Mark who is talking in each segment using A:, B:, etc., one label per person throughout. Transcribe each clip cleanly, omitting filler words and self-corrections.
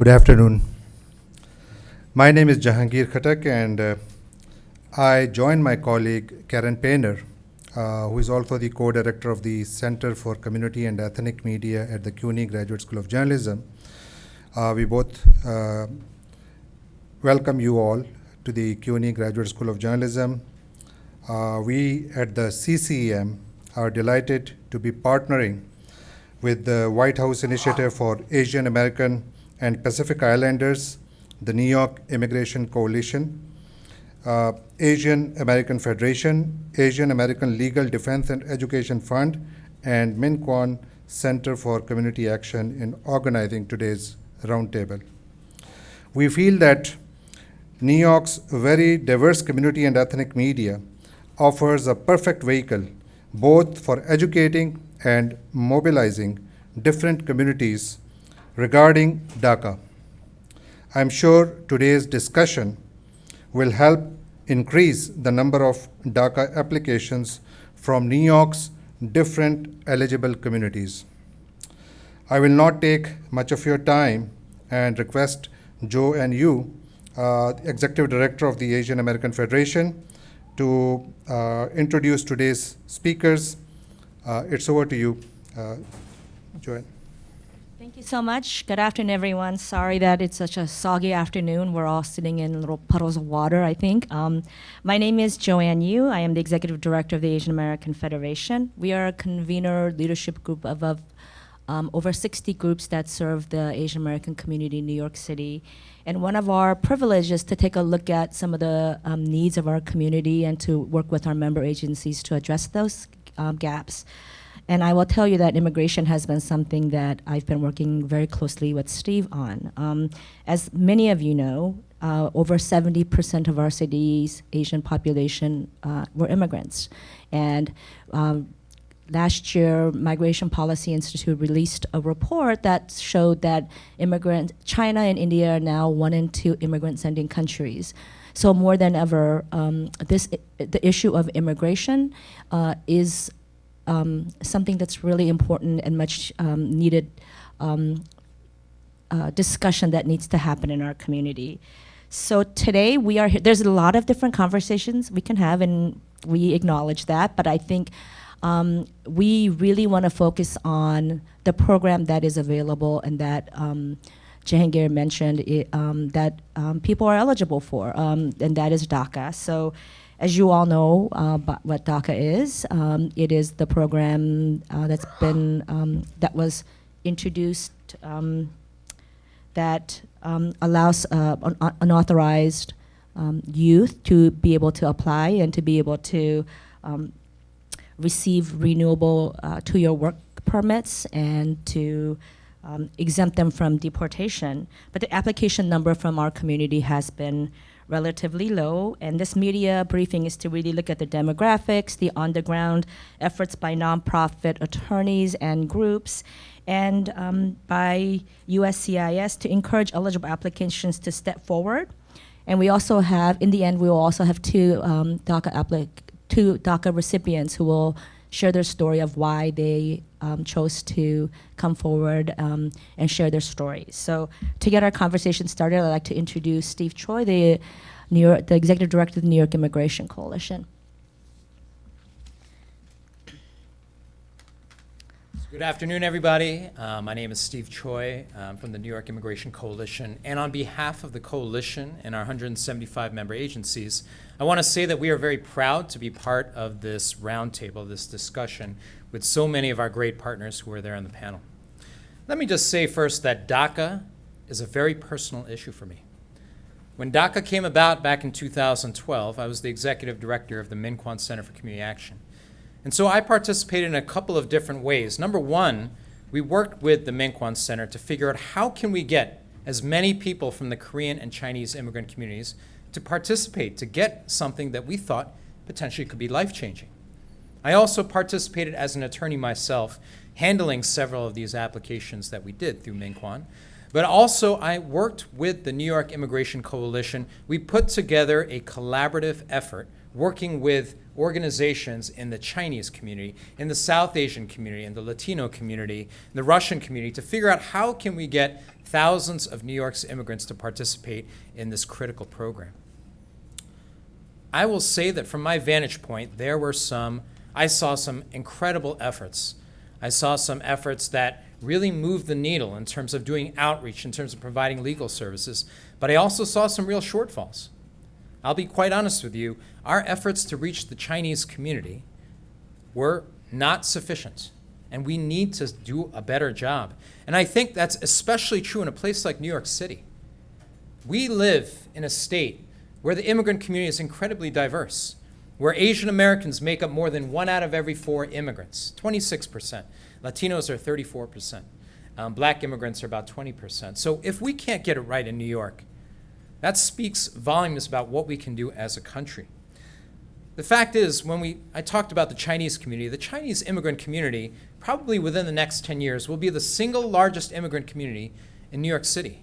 A: Good afternoon. My name is Jahangir Khatak, and I joined my colleague Karen Painter, who is also the co-director of the Center for Community and Ethnic Media at the CUNY Graduate School of Journalism. We both welcome you all to the CUNY Graduate School of Journalism. We at the CCEM are delighted to be partnering with the White House Initiative for Asian American and Pacific Islanders, the New York Immigration Coalition, Asian American Federation, Asian American Legal Defense and Education Fund, and MinKwon Center for Community Action in organizing today's roundtable. We feel that New York's very diverse community and ethnic media offers a perfect vehicle both for educating and mobilizing different communities regarding DACA. I'm sure today's discussion will help increase the number of DACA applications from New York's different eligible communities. I will not take much of your time and request Joe and you, Executive Director of the Asian American Federation, to introduce today's speakers. It's over to you, Joanne.
B: Thank you so much. Good afternoon, everyone. Sorry that it's such a soggy afternoon. We're all sitting in little puddles of water, I think. My name is Joanne Yu. I am the Executive Director of the Asian American Federation. We are a convener leadership group of over 60 groups that serve the Asian American community in New York City. And one of our privileges is to take a look at some of the needs of our community and to work with our member agencies to address those gaps. And I will tell you that immigration has been something that I've been working very closely with Steve on. As many of you know, over 70% of our city's Asian population were immigrants. And last year, Migration Policy Institute released a report that showed that China and India are now 1 and 2 immigrant-sending countries. So more than ever, the issue of immigration is something that's really important and much needed discussion that needs to happen in our community. So today we are here. There's a lot of different conversations we can have, and we acknowledge that, but I think we really want to focus on the program that is available and that Jahangir mentioned that people are eligible for, and that is DACA. So as you all know what DACA is, it is the program that was introduced that allows unauthorized youth to be able to apply and to be able to receive renewable 2-year work permits and to exempt them from deportation. But the application number from our community has been relatively low, and this media briefing is to really look at the demographics, the on-the-ground efforts by nonprofit attorneys and groups, and by USCIS to encourage eligible applications to step forward. And we also have, in the end, we will also have two DACA recipients who will share their story of why they chose to come forward and share their stories. So to get our conversation started, I'd like to introduce Steve Choi, the Executive Director of the New York Immigration Coalition.
C: Good afternoon, everybody. My name is Steve Choi. I'm from the New York Immigration Coalition. And on behalf of the coalition and our 175 member agencies, I want to say that we are very proud to be part of this roundtable, this discussion, with so many of our great partners who are there on the panel. Let me just say first that DACA is a very personal issue for me. When DACA came about back in 2012, I was the executive director of the MinKwon Center for Community Action. And so I participated in a couple of different ways. Number one, we worked with the MinKwon Center to figure out how can we get as many people from the Korean and Chinese immigrant communities to participate, to get something that we thought potentially could be life-changing. I also participated as an attorney myself, handling several of these applications that we did through MinKwon. But also I worked with the New York Immigration Coalition. We put together a collaborative effort working with organizations in the Chinese community, in the South Asian community, in the Latino community, in the Russian community, to figure out how can we get thousands of New York's immigrants to participate in this critical program. I will say that from my vantage point, I saw some incredible efforts. I saw some efforts that really moved the needle in terms of doing outreach, in terms of providing legal services, but I also saw some real shortfalls. I'll be quite honest with you, our efforts to reach the Chinese community were not sufficient, and we need to do a better job. And I think that's especially true in a place like New York City. We live in a state where the immigrant community is incredibly diverse, where Asian Americans make up more than 1 out of every 4 immigrants, 26%. Latinos are 34%. Black immigrants are about 20%. So if we can't get it right in New York, that speaks volumes about what we can do as a country. The fact is, I talked about the Chinese community, the Chinese immigrant community, probably within the next 10 years, will be the single largest immigrant community in New York City.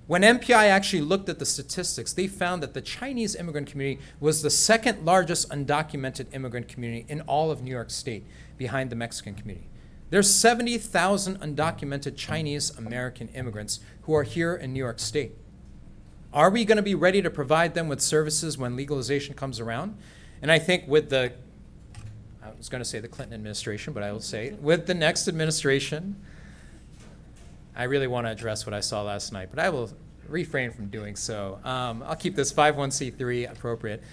C: When MPI actually looked at the statistics, they found that the Chinese immigrant community was the second largest undocumented immigrant community in all of New York State, behind the Mexican community. There's 70,000 undocumented Chinese American immigrants who are here in New York State. Are we going to be ready to provide them with services when legalization comes around? And I think I was going to say the Clinton administration, but I will say with the next administration, I really want to address what I saw last night, but I will refrain from doing so. I'll keep this 501c3 appropriate.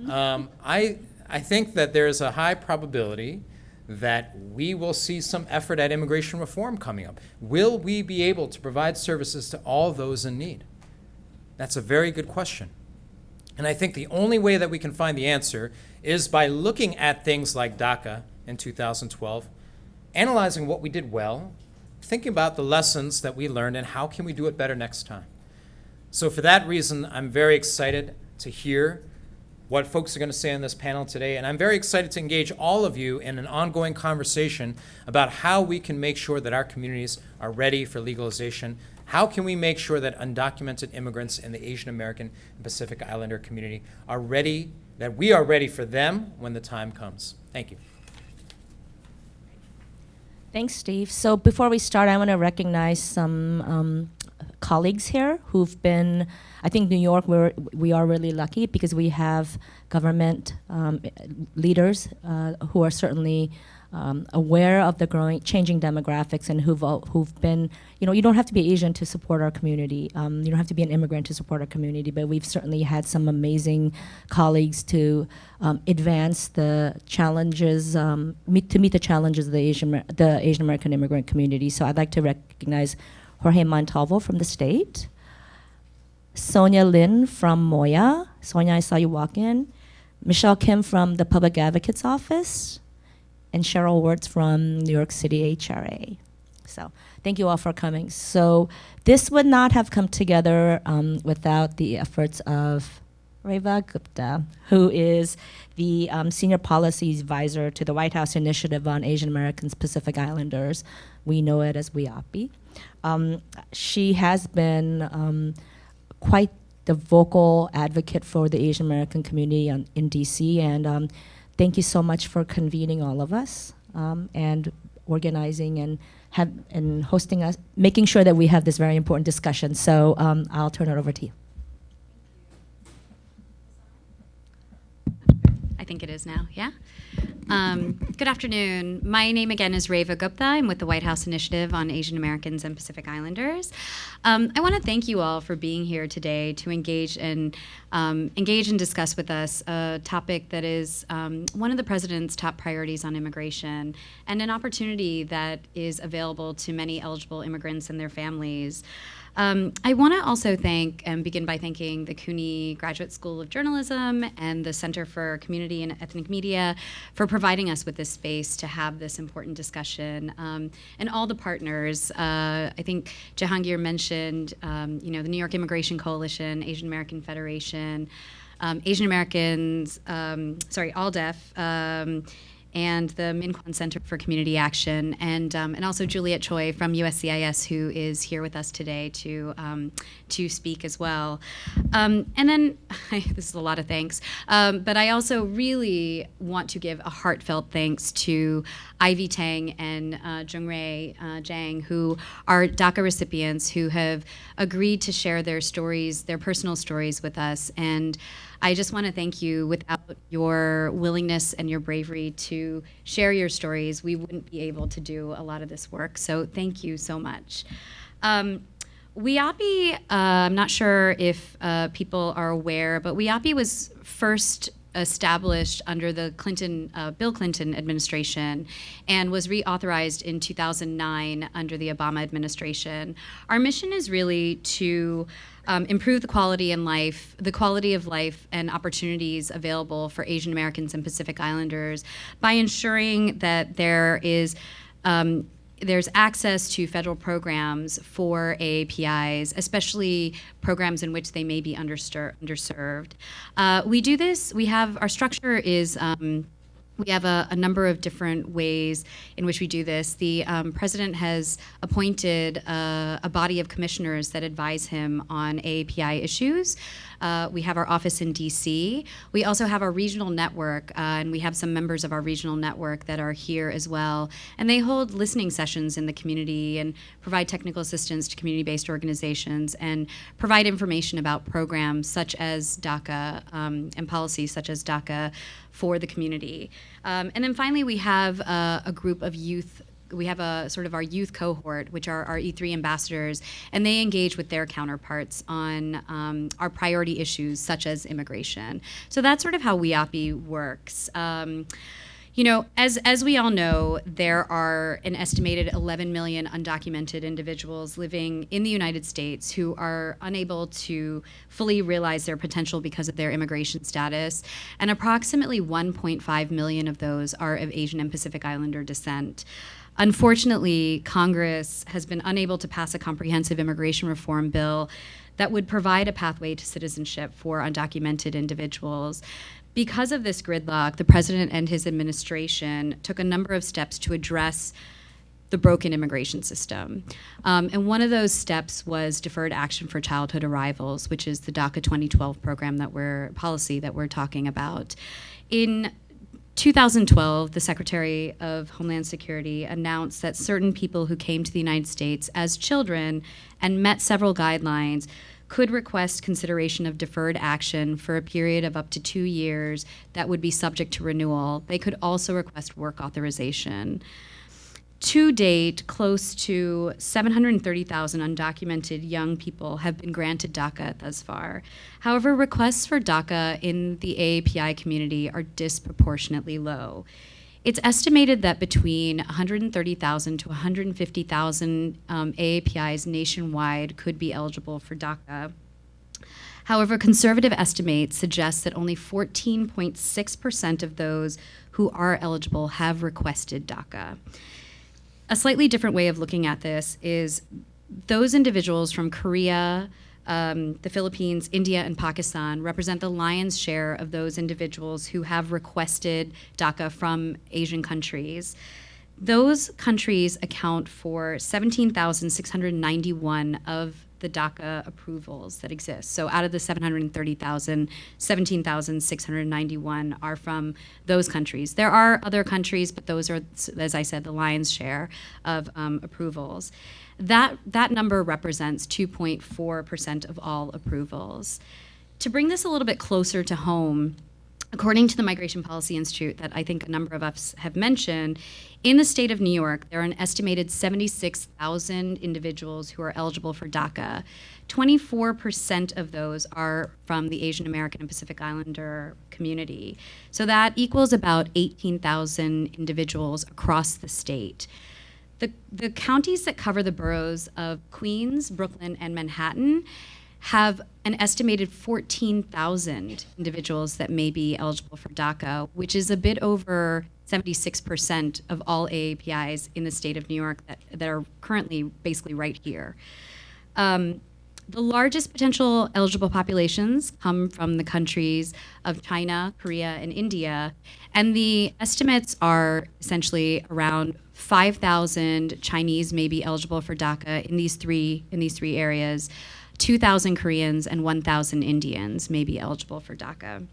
C: I think that there is a high probability that we will see some effort at immigration reform coming up. Will we be able to provide services to all those in need? That's a very good question. And I think the only way that we can find the answer is by looking at things like DACA in 2012, analyzing what we did well, thinking about the lessons that we learned and how can we do it better next time. So for that reason, I'm very excited to hear what folks are going to say on this panel today, and I'm very excited to engage all of you in an ongoing conversation about how we can make sure that our communities are ready for legalization. How can we make sure that undocumented immigrants in the Asian American and Pacific Islander community are ready, that we are ready for them when the time comes? Thank you.
B: Thanks, Steve. So before we start, I want to recognize some colleagues here who've been, I think New York, we are really lucky because we have government leaders who are certainly aware of the changing demographics and who've been, you don't have to be Asian to support our community. You don't have to be an immigrant to support our community, but we've certainly had some amazing colleagues to advance the challenges, to meet the challenges of the Asian American immigrant community. So I'd like to recognize Jorge Montalvo from the state, Sonia Lin from Moya. Sonia, I saw you walk in. Michelle Kim from the Public Advocate's Office, and Cheryl Wertz from New York City HRA. So thank you all for coming. So this would not have come together without the efforts of Reva Gupta, who is the Senior Policy Advisor to the White House Initiative on Asian Americans, Pacific Islanders. We know it as WIAPI. She has been quite the vocal advocate for the Asian American community in DC, and thank you so much for convening all of us and organizing and hosting us, making sure that we have this very important discussion. So I'll turn it over to you.
D: I think it is now, yeah? Good afternoon. My name again is Reva Gupta. I'm with the White House Initiative on Asian Americans and Pacific Islanders. I want to thank you all for being here today to engage and discuss with us a topic that is one of the President's top priorities on immigration and an opportunity that is available to many eligible immigrants and their families. I want to also begin by thanking the CUNY Graduate School of Journalism and the Center for Community and Ethnic Media for providing us with this space to have this important discussion, and all the partners. I think Jahangir mentioned, the New York Immigration Coalition, Asian American Federation, Asian Americans, ALDEF, and the MinKwon Center for Community Action, and also Juliet Choi from USCIS, who is here with us today to speak as well. And then, this is a lot of thanks, but I also really want to give a heartfelt thanks to Ivy Tang and Jungray Jang, who are DACA recipients who have agreed to share their stories, their personal stories with us. And I just want to thank you. Without your willingness and your bravery to share your stories, we wouldn't be able to do a lot of this work. So thank you so much. WIAPI, I'm not sure if people are aware, but WIAPI was first established under the Bill Clinton administration and was reauthorized in 2009 under the Obama administration. Our mission is really to improve the quality of life and opportunities available for Asian Americans and Pacific Islanders by ensuring that there's access to federal programs for AAPIs, especially programs in which they may be underserved. We do this, our structure is, we have a number of different ways in which we do this. The president has appointed a body of commissioners that advise him on AAPI issues. We have our office in DC. We also have our regional network, and we have some members of our regional network that are here as well. And they hold listening sessions in the community and provide technical assistance to community-based organizations and provide information about programs such as DACA and policies such as DACA for the community. And then finally, we have a group of youth. We have a sort of our youth cohort, which are our E3 ambassadors, and they engage with their counterparts on our priority issues, such as immigration. So that's sort of how WIAPI works. You know, as we all know, there are an estimated 11 million undocumented individuals living in the United States who are unable to fully realize their potential because of their immigration status, and approximately 1.5 million of those are of Asian and Pacific Islander descent. Unfortunately, Congress has been unable to pass a comprehensive immigration reform bill that would provide a pathway to citizenship for undocumented individuals. Because of this gridlock, the president and his administration took a number of steps to address the broken immigration system. And one of those steps was Deferred Action for Childhood Arrivals, which is the DACA 2012 policy that we're talking about. In 2012, the Secretary of Homeland Security announced that certain people who came to the United States as children and met several guidelines could request consideration of deferred action for a period of up to 2 years that would be subject to renewal. They could also request work authorization. To date, close to 730,000 undocumented young people have been granted DACA thus far. However, requests for DACA in the AAPI community are disproportionately low. It's estimated that between 130,000 to 150,000 AAPIs nationwide could be eligible for DACA. However, conservative estimates suggest that only 14.6% of those who are eligible have requested DACA. A slightly different way of looking at this is those individuals from Korea, the Philippines, India, and Pakistan represent the lion's share of those individuals who have requested DACA from Asian countries. Those countries account for 17,691 of the DACA approvals that exist. So out of the 730,000, 17,691 are from those countries. There are other countries, but those are, as I said, the lion's share of approvals. That number represents 2.4% of all approvals. To bring this a little bit closer to home, according to the Migration Policy Institute that I think a number of us have mentioned, in the state of New York, there are an estimated 76,000 individuals who are eligible for DACA. 24% of those are from the Asian American and Pacific Islander community. So that equals about 18,000 individuals across the state. The counties that cover the boroughs of Queens, Brooklyn, and Manhattan have an estimated 14,000 individuals that may be eligible for DACA, which is a bit over 76% of all AAPIs in the state of New York that are currently basically right here. The largest potential eligible populations come from the countries of China, Korea, and India, and the estimates are essentially around 5,000 Chinese may be eligible for DACA in these three areas. 2,000 Koreans and 1,000 Indians may be eligible for DACA.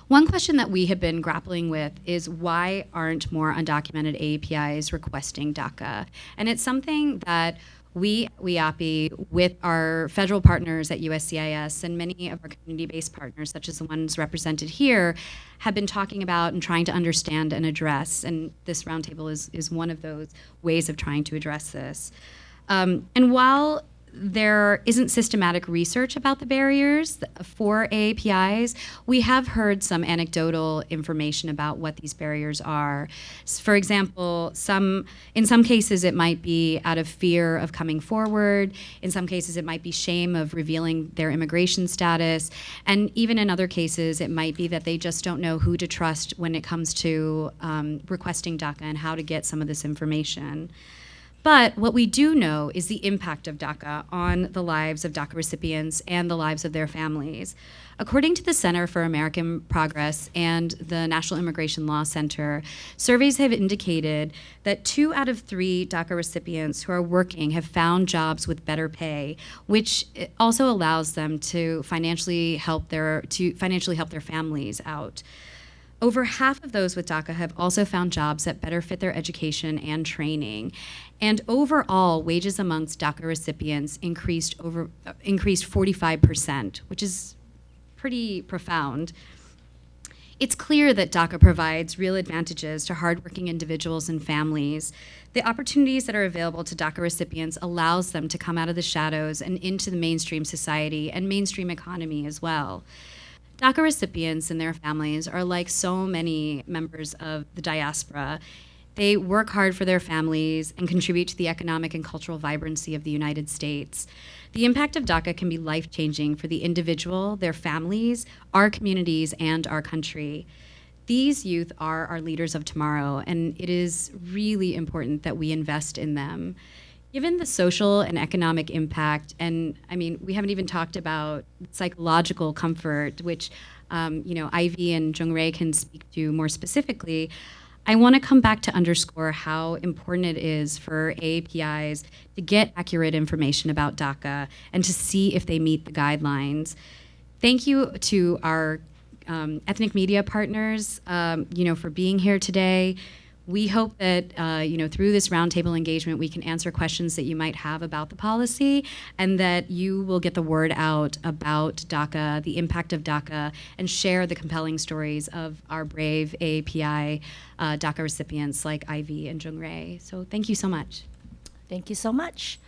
D: One question that we have been grappling with is why aren't more undocumented AAPIs requesting DACA? And it's something that we AAPI, with our federal partners at USCIS and many of our community-based partners, such as the ones represented here, have been talking about and trying to understand and address. And this roundtable is one of those ways of trying to address this. And while there isn't systematic research about the barriers for AAPIs, we have heard some anecdotal information about what these barriers are. For example, in some cases it might be out of fear of coming forward. In some cases it might be shame of revealing their immigration status. And even in other cases it might be that they just don't know who to trust when it comes to requesting DACA and how to get some of this information. But what we do know is the impact of DACA on the lives of DACA recipients and the lives of their families. According to the Center for American Progress and the National Immigration Law Center, surveys have indicated that 2 out of 3 DACA recipients who are working have found jobs with better pay, which also allows them to financially help their families out. Over half of those with DACA have also found jobs that better fit their education and training. And overall, wages amongst DACA recipients increased 45%, which is pretty profound. It's clear that DACA provides real advantages to hardworking individuals and families. The opportunities that are available to DACA recipients allows them to come out of the shadows and into the mainstream society and mainstream economy as well. DACA recipients and their families are like so many members of the diaspora. They work hard for their families and contribute to the economic and cultural vibrancy of the United States. The impact of DACA can be life-changing for the individual, their families, our communities, and our country. These youth are our leaders of tomorrow, and it is really important that we invest in them. Given the social and economic impact, and I mean, we haven't even talked about psychological comfort, which Ivy and Jungray can speak to more specifically, I want to come back to underscore how important it is for AAPIs to get accurate information about DACA and to see if they meet the guidelines. Thank you to our ethnic media partners, for being here today. We hope that through this roundtable engagement, we can answer questions that you might have about the policy, and that you will get the word out about DACA, the impact of DACA, and share the compelling stories of our brave AAPI DACA recipients like Ivy and Jungray. So thank you so much.
B: Thank you so much.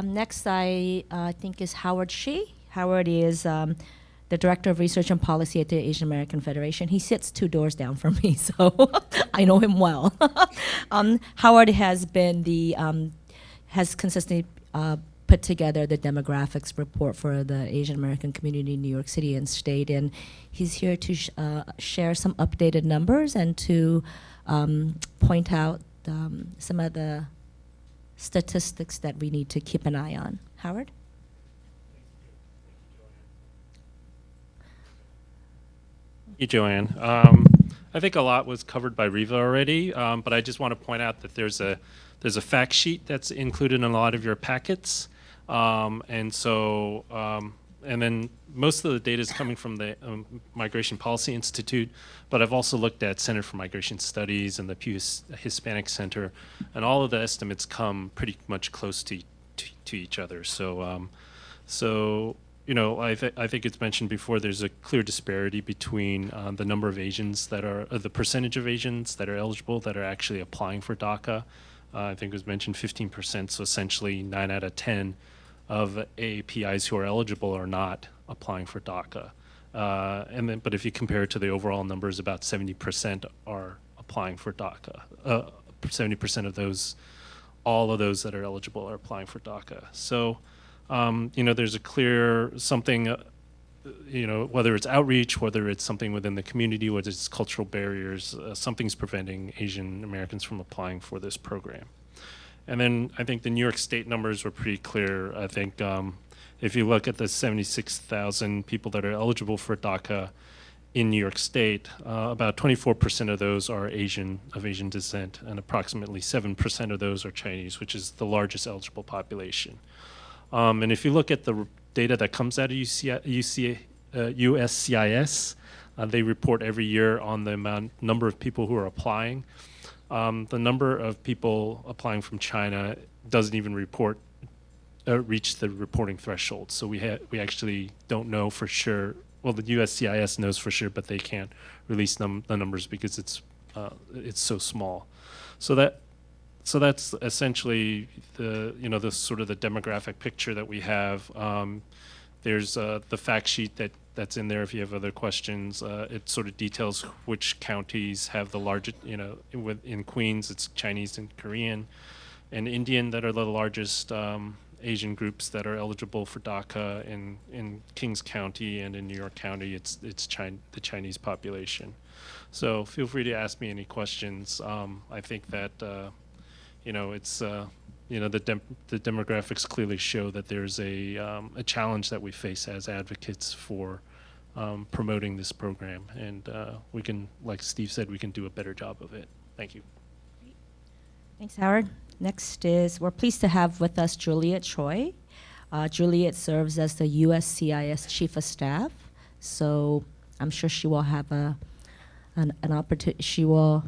B: Next, I think is Howard Shi. Howard is the Director of Research and Policy at the Asian American Federation. He sits 2 doors down from me, so I know him well. Howard has been has consistently put together the demographics report for the Asian American community in New York City and state, and he's here to share some updated numbers and to point out some of the statistics that we need to keep an eye on. Howard?
E: Thank you, Joanne. I think a lot was covered by Riva already, but I just want to point out that there's a fact sheet that's included in a lot of your packets, and then most of the data is coming from the Migration Policy Institute, but I've also looked at Center for Migration Studies and the Pew Hispanic Center, and all of the estimates come pretty much close to each other. So I think it's mentioned before, there's a clear disparity between the number of Asians that are, the percentage of Asians that are eligible that are actually applying for DACA. I think it was mentioned 15%, so essentially 9 out of 10 of AAPIs who are eligible are not applying for DACA. But if you compare it to the overall numbers, about 70% are applying for DACA. 70% of those, all of those that are eligible are applying for DACA. So, there's a clear something, whether it's outreach, whether it's something within the community, whether it's cultural barriers, something's preventing Asian Americans from applying for this program. And then I think the New York State numbers were pretty clear. I think if you look at the 76,000 people that are eligible for DACA in New York State, about 24% of those are of Asian descent, and approximately 7% of those are Chinese, which is the largest eligible population. And if you look at the data that comes out of USCIS, they report every year on the number of people who are applying. The number of people applying from China doesn't even reach the reporting threshold. So we actually don't know for sure. Well, the USCIS knows for sure, but they can't release the numbers because it's so small. So that's essentially the sort of the demographic picture that we have. There's the fact sheet that's in there if you have other questions. It sort of details which counties have the largest, in Queens it's Chinese and Korean and Indian that are the largest Asian groups that are eligible for DACA. In Kings County and in New York County, it's the Chinese population. So feel free to ask me any questions. I think that it's the demographics clearly show that there's a challenge that we face as advocates for promoting this program, and we can, like Steve said, we can do a better job of it. Thank you.
B: Thanks, Howard. Next is, we're pleased to have with us Juliet Choi. Juliet serves as the USCIS Chief of Staff, so I'm sure she will have an opportunity. She will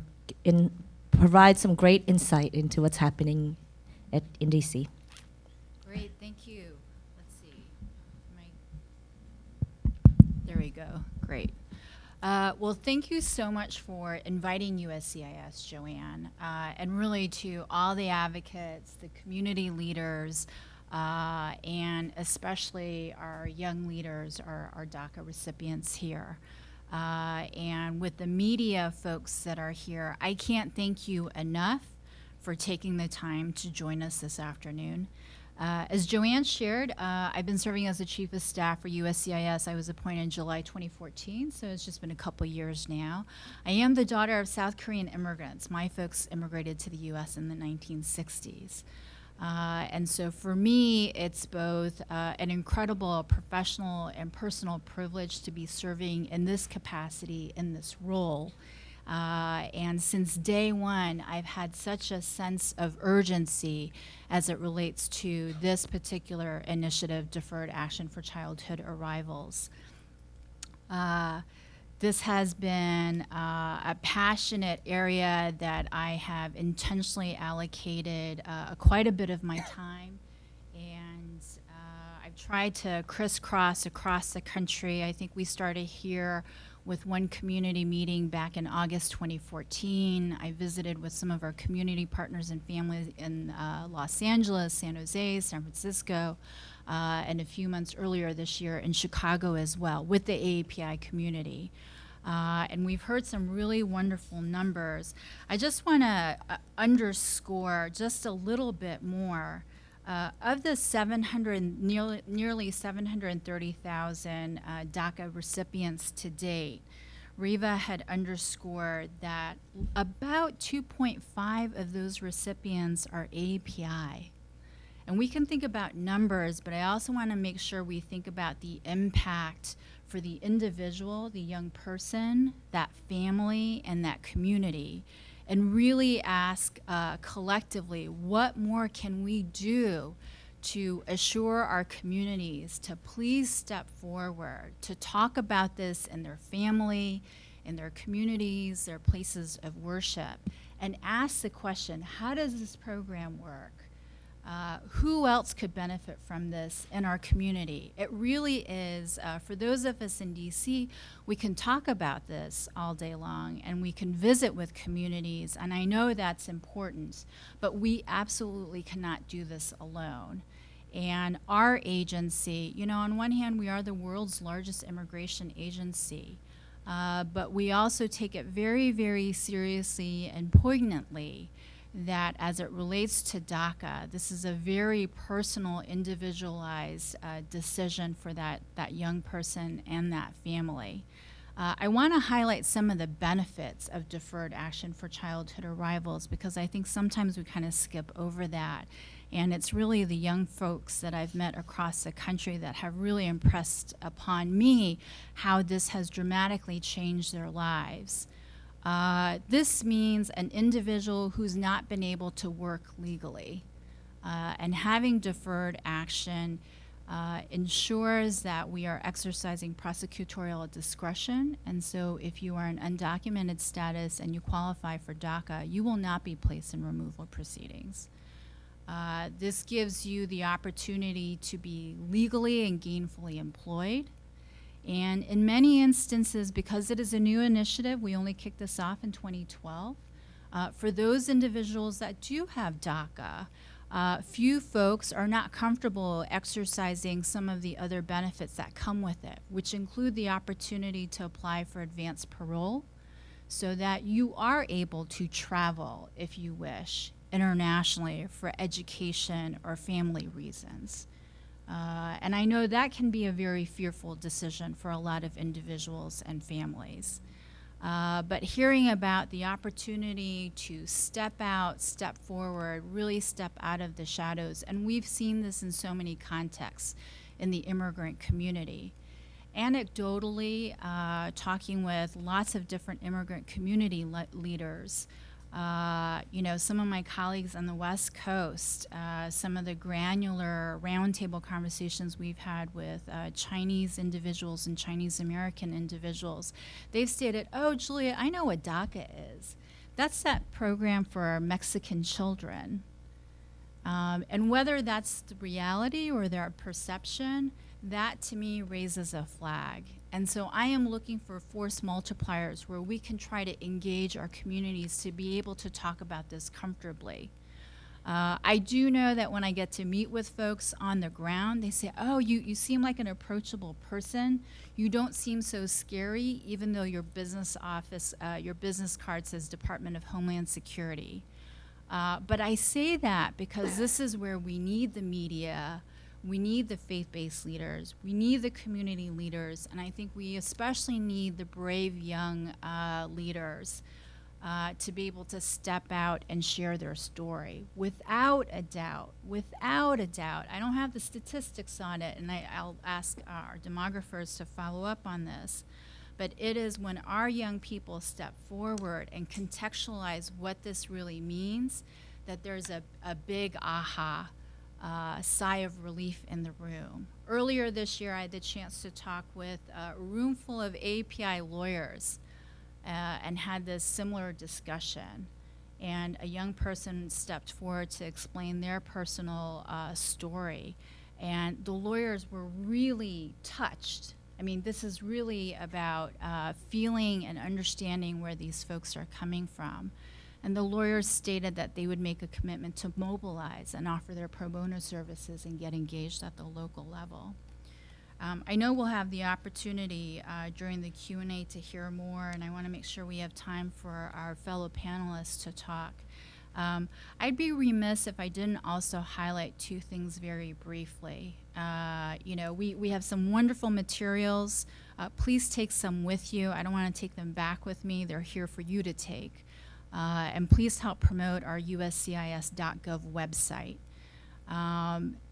B: provide some great insight into what's happening in DC.
F: Great, thank you. Let's see. There we go. Great. Well, thank you so much for inviting USCIS, Joanne, and really to all the advocates, the community leaders, and especially our young leaders, our DACA recipients here. And with the media folks that are here, I can't thank you enough for taking the time to join us this afternoon. As Joanne shared, I've been serving as the Chief of Staff for USCIS. I was appointed in July 2014, so it's just been a couple years now. I am the daughter of South Korean immigrants. My folks immigrated to the US in the 1960s. And so for me, it's both an incredible professional and personal privilege to be serving in this capacity, in this role. And since day one, I've had such a sense of urgency as it relates to this particular initiative, Deferred Action for Childhood Arrivals. This has been a passionate area that I have intentionally allocated quite a bit of my time, and I've tried to crisscross across the country. I think we started here with one community meeting back in August 2014. I visited with some of our community partners and families in Los Angeles, San Jose, San Francisco, and a few months earlier this year in Chicago as well with the AAPI community. And we've heard some really wonderful numbers. I just want to underscore just a little bit more. Of the nearly 730,000 DACA recipients to date, Riva had underscored that about 2.5 of those recipients are AAPI. And we can think about numbers, but I also want to make sure we think about the impact for the individual, the young person, that family, and that community, and really ask collectively, what more can we do to assure our communities to please step forward, to talk about this in their family, in their communities, their places of worship, and ask the question, how does this program work? Who else could benefit from this in our community? It really is, for those of us in DC, we can talk about this all day long and we can visit with communities, and I know that's important, but we absolutely cannot do this alone. And our agency, on one hand, we are the world's largest immigration agency, but we also take it very, very seriously and poignantly that as it relates to DACA, this is a very personal, individualized decision for that young person and that family. I want to highlight some of the benefits of Deferred Action for Childhood Arrivals because I think sometimes we kind of skip over that. And it's really the young folks that I've met across the country that have really impressed upon me how this has dramatically changed their lives. This means an individual who's not been able to work legally. And having deferred action ensures that we are exercising prosecutorial discretion. And so if you are in undocumented status and you qualify for DACA, you will not be placed in removal proceedings. This gives you the opportunity to be legally and gainfully employed. And in many instances, because it is a new initiative, we only kicked this off in 2012, for those individuals that do have DACA, few folks are not comfortable exercising some of the other benefits that come with it, which include the opportunity to apply for advanced parole so that you are able to travel, if you wish, internationally for education or family reasons. And I know that can be a very fearful decision for a lot of individuals and families. But hearing about the opportunity to step out, step forward, really step out of the shadows, and we've seen this in so many contexts in the immigrant community. Anecdotally, talking with lots of different immigrant community leaders, you know, some of my colleagues on the West Coast, some of the granular roundtable conversations we've had with Chinese individuals and Chinese American individuals, they've stated, oh, Julia, I know what DACA is. That's that program for Mexican children. And whether that's the reality or their perception, that to me raises a flag. And so I am looking for force multipliers where we can try to engage our communities to be able to talk about this comfortably. I do know that when I get to meet with folks on the ground, they say, oh, you seem like an approachable person. You don't seem so scary, even though your business office, your business card says Department of Homeland Security. But I say that because this is where we need the media. We need the faith-based leaders. We need the community leaders. And I think we especially need the brave young leaders to be able to step out and share their story. Without a doubt, I don't have the statistics on it, and I'll ask our demographers to follow up on this. But it is when our young people step forward and contextualize what this really means that there's a big aha. Sigh of relief in the room. Earlier this year, I had the chance to talk with a room full of AAPI lawyers and had this similar discussion. And a young person stepped forward to explain their personal story. And the lawyers were really touched. I mean, this is really about feeling and understanding where these folks are coming from. And the lawyers stated that they would make a commitment to mobilize and offer their pro bono services and get engaged at the local level. I know we'll have the opportunity during the Q&A to hear more, and I want to make sure we have time for our fellow panelists to talk. I'd be remiss if I didn't also highlight two things very briefly. You know, we have some wonderful materials. Please take some with you. I don't want to take them back with me. They're here for you to take. And please help promote our USCIS.gov website.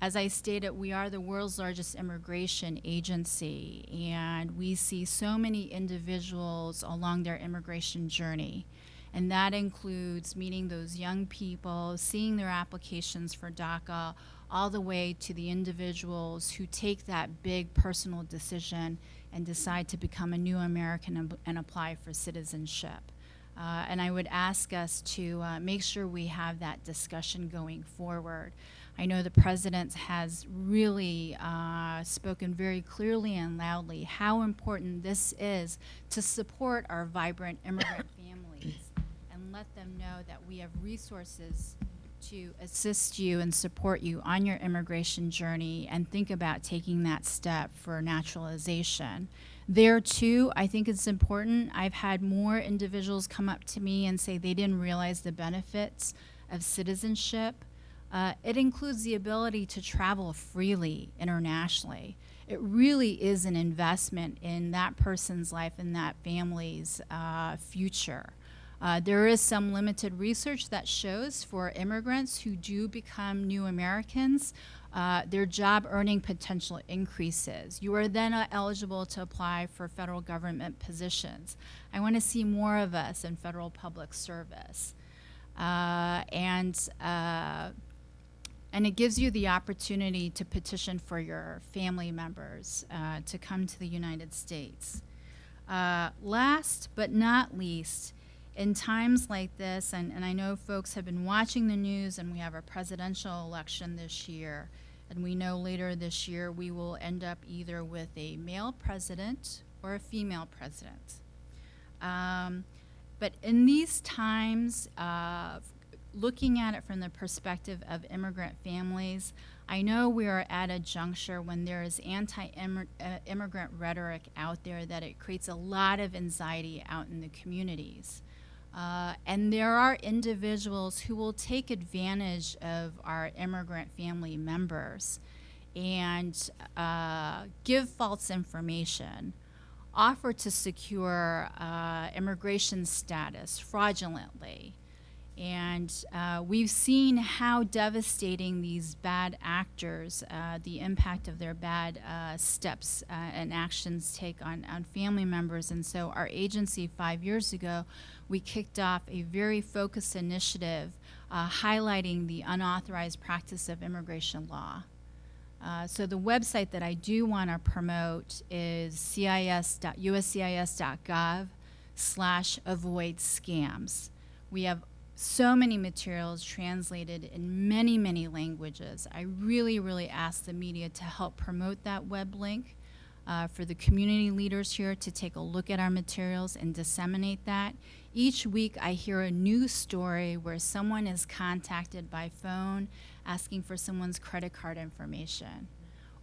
F: As I stated, we are the world's largest immigration agency, and we see so many individuals along their immigration journey. And that includes meeting those young people, seeing their applications for DACA, all the way to the individuals who take that big personal decision and decide to become a new American and apply for citizenship. And I would ask us to make sure we have that discussion going forward. I know the President has really spoken very clearly and loudly how important this is to support our vibrant immigrant families and let them know that we have resources to assist you and support you on your immigration journey and think about taking that step for naturalization. There too, I think it's important. I've had more individuals come up to me and say they didn't realize the benefits of citizenship. It includes the ability to travel freely internationally. It really is an investment in that person's life and that family's future. There is some limited research that shows for immigrants who do become new Americans, their job earning potential increases. You are then eligible to apply for federal government positions. I want to see more of us in federal public service. And it gives you the opportunity to petition for your family members to come to the United States. Last but not least, in times like this, and I know folks have been watching the news, and we have a presidential election this year, and we know later this year we will end up either with a male president or a female president. But in these times, looking at it from the perspective of immigrant families, I know we are at a juncture when there is anti-immigrant rhetoric out there that it creates a lot of anxiety out in the communities. And there are individuals who will take advantage of our immigrant family members and give false information, offer to secure immigration status fraudulently. And we've seen how devastating these bad actors, the impact of their bad steps and actions take on family members. And so our agency 5 years ago, we kicked off a very focused initiative highlighting the unauthorized practice of immigration law. So the website that I do want to promote is uscis.gov/avoid-scams. We have so many materials translated in many, many languages. I really, really ask the media to help promote that web link for the community leaders here to take a look at our materials and disseminate that. Each week I hear a new story where someone is contacted by phone asking for someone's credit card information,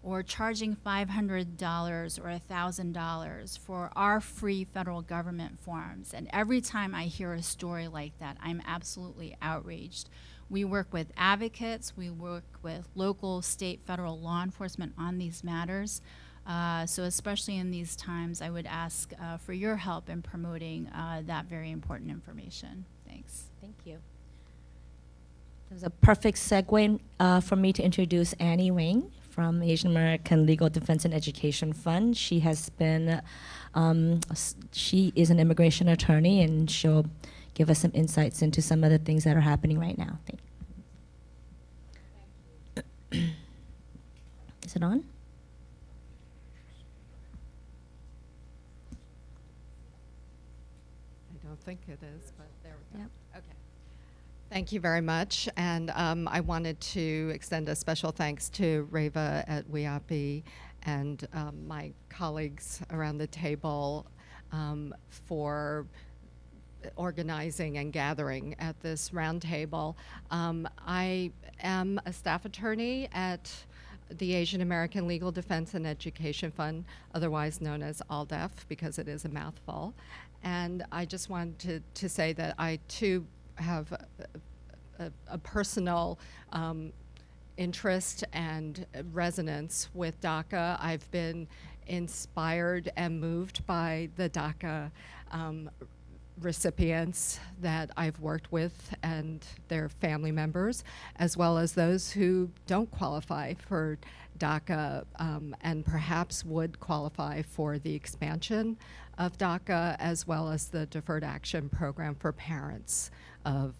F: or charging $500 or $1,000 for our free federal government forms. And every time I hear a story like that, I'm absolutely outraged. We work with advocates, we work with local, state, federal law enforcement on these matters. So especially in these times, I would ask for your help in promoting that very important information. Thanks.
B: Thank you. It was a perfect segue for me to introduce Annie Wang from Asian American Legal Defense and Education Fund. She has been, she is an immigration attorney, and she'll give us some insights into some of the things that are happening right now. Thank you. Is it on?
G: I don't think it is, but there we go.
B: Yep.
G: Okay. Thank you very much. And I wanted to extend a special thanks to Reva at AAPI and my colleagues around the table for organizing and gathering at this roundtable. I am a staff attorney at the Asian American Legal Defense and Education Fund, otherwise known as ALDEF, because it is a mouthful. And I just wanted to say that I too have a personal interest and resonance with DACA. I've been inspired and moved by the DACA recipients that I've worked with and their family members, as well as those who don't qualify for DACA and perhaps would qualify for the expansion of DACA, as well as the Deferred Action program for parents of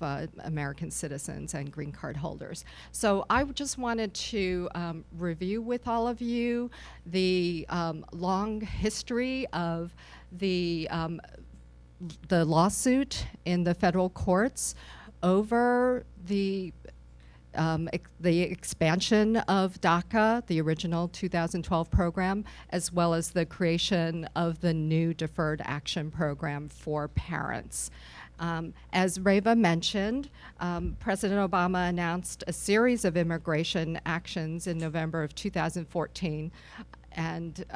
G: American citizens and green card holders. So I just wanted to review with all of you the long history of the lawsuit in the federal courts over the expansion of DACA, the original 2012 program, as well as the creation of the new Deferred Action program for parents. As Reva mentioned, President Obama announced a series of immigration actions in November of 2014, and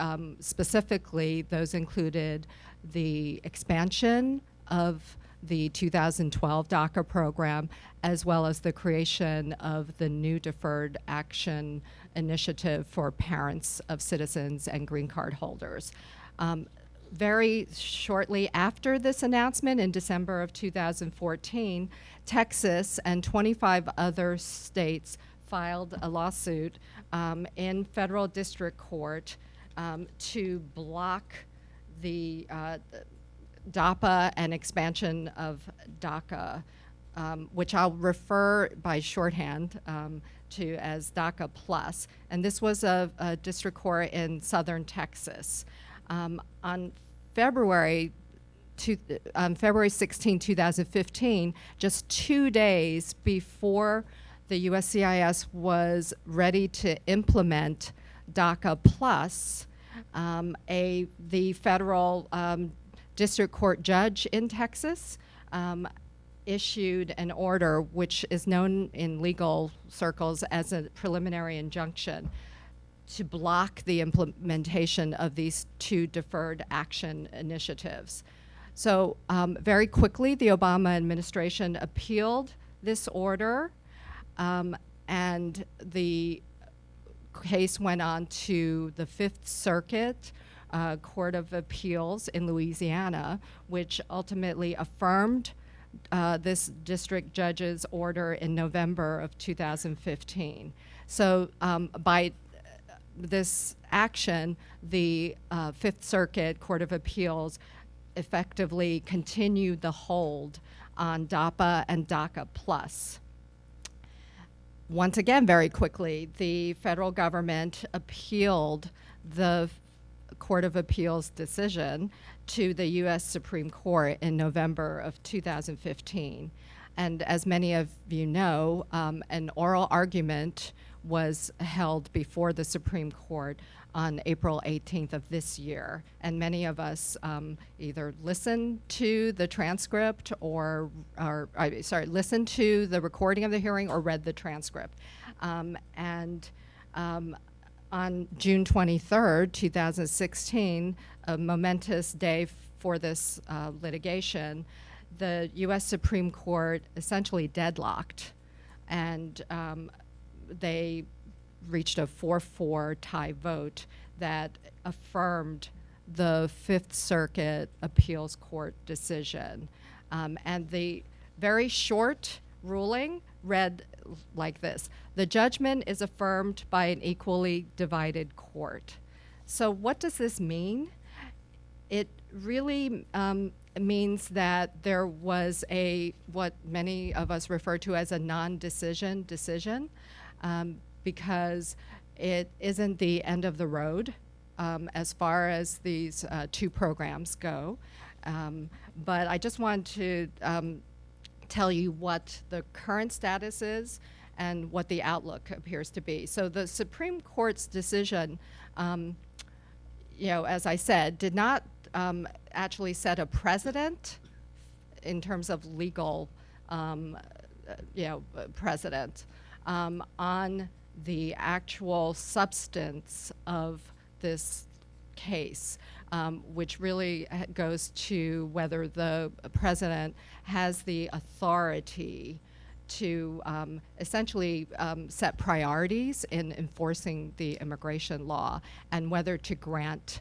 G: specifically those included the expansion of the 2012 DACA program, as well as the creation of the new Deferred Action initiative for parents of citizens and green card holders. very shortly after this announcement, in December of 2014, Texas and 25 other states filed a lawsuit in federal district court to block the DAPA and expansion of DACA, which I'll refer by shorthand to as DACA Plus. And this was a district court in southern Texas. On February 16, 2015, just 2 days before the USCIS was ready to implement DACA Plus, the federal district court judge in Texas issued an order which is known in legal circles as a preliminary injunction to block the implementation of these two deferred action initiatives. So very quickly, the Obama administration appealed this order, and the case went on to the Fifth Circuit Court of Appeals in Louisiana, which ultimately affirmed this district judge's order in November of 2015. So by this action, the Fifth Circuit Court of Appeals effectively continued the hold on DAPA and DACA Plus. Once again, very quickly, the federal government appealed the Court of Appeals decision to the U.S. Supreme Court in November of 2015. And as many of you know, an oral argument was held before the Supreme Court on April 18th of this year. And many of us either listened to the transcript or listened to the recording of the hearing or read the transcript. On June 23rd, 2016, a momentous day for this litigation, the U.S. Supreme Court essentially deadlocked, and they reached a 4-4 tie vote that affirmed the Fifth Circuit Appeals Court decision. And the very short ruling read like this: the judgment is affirmed by an equally divided court. So what does this mean? It really means that there was what many of us refer to as a non-decision decision, because it isn't the end of the road as far as these two programs go. But I just want to tell you what the current status is and what the outlook appears to be. So the Supreme Court's decision, as I said, did not actually set a precedent in terms of legal, precedent on the actual substance of this case, which really goes to whether the president has the authority to essentially set priorities in enforcing the immigration law, and whether to grant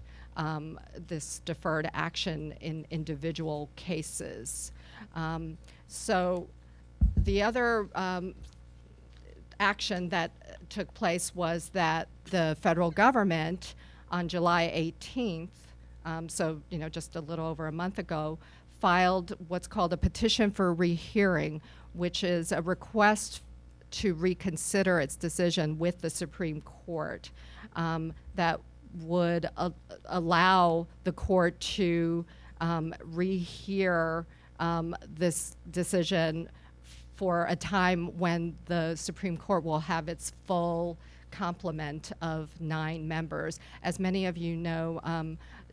G: this deferred action in individual cases. So the other action that took place was that the federal government on July 18th, just a little over a month ago, filed what's called a petition for rehearing, which is a request to reconsider its decision with the Supreme Court that would allow the court to rehear this decision for a time when the Supreme Court will have its full complement of 9 members. As many of you know,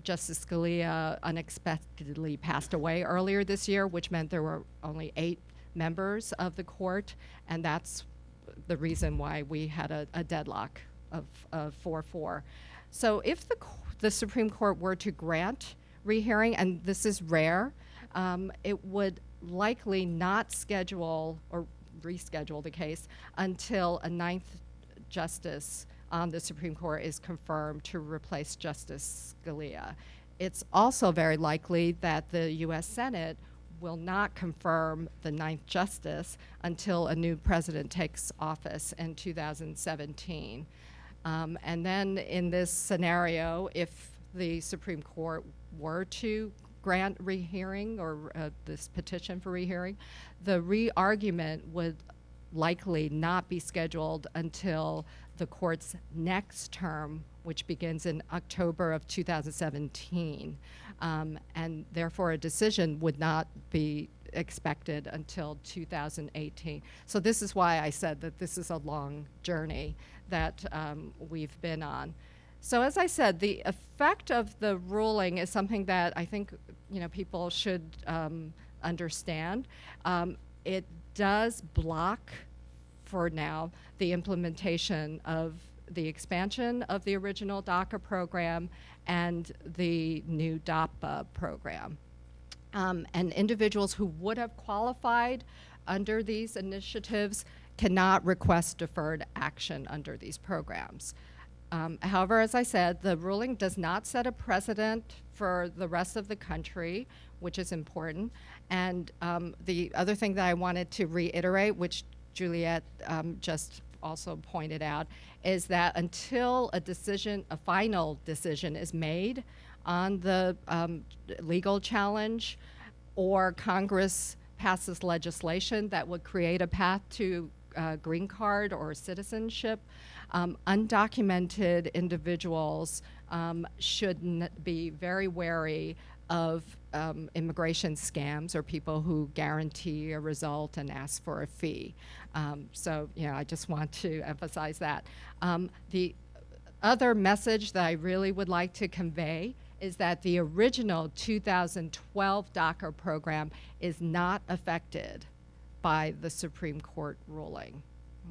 G: Justice Scalia unexpectedly passed away earlier this year, which meant there were only 8 members of the court, and that's the reason why we had a deadlock of 4-4. So if the Supreme Court were to grant rehearing, and this is rare, it would likely not schedule or reschedule the case until a 9th justice on the Supreme Court is confirmed to replace Justice Scalia. it's also very likely that the U.S. Senate will not confirm the ninth justice until a new president takes office in 2017. And then in this scenario, if the Supreme Court were to grant rehearing or this petition for rehearing, the re-argument would likely not be scheduled until the court's next term, which begins in October of 2017. And therefore a decision would not be expected until 2018. So this is why I said that this is a long journey that we've been on. So as I said, the effect of the ruling is something that I think people should understand. It does block, for now, the implementation of the expansion of the original DACA program and the new DAPA program. And individuals who would have qualified under these initiatives cannot request deferred action under these programs. However, as I said, the ruling does not set a precedent for the rest of the country, which is important. And the other thing that I wanted to reiterate, which Juliet just also pointed out, is that until a final decision is made on the legal challenge, or Congress passes legislation that would create a path to green card or citizenship, undocumented individuals should be very wary of immigration scams or people who guarantee a result and ask for a fee. So, I just want to emphasize that. The other message that I really would like to convey is that the original 2012 DACA program is not affected by the Supreme Court ruling.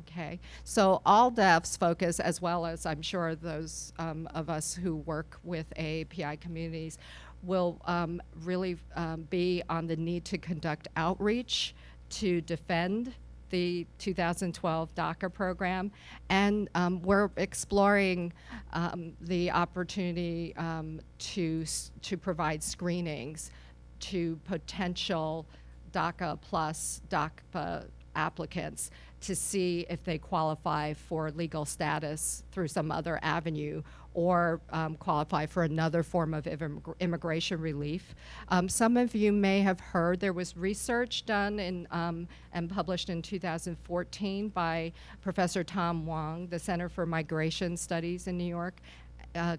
G: Okay, so all DEF's focus, as well as I'm sure those of us who work with AAPI communities, will really be on the need to conduct outreach to defend the 2012 DACA program, and we're exploring the opportunity to provide screenings to potential DACA plus DACA applicants to see if they qualify for legal status through some other avenue or qualify for another form of immigration relief. Some of you may have heard there was research done and published in 2014 by Professor Tom Wong, the Center for Migration Studies in New York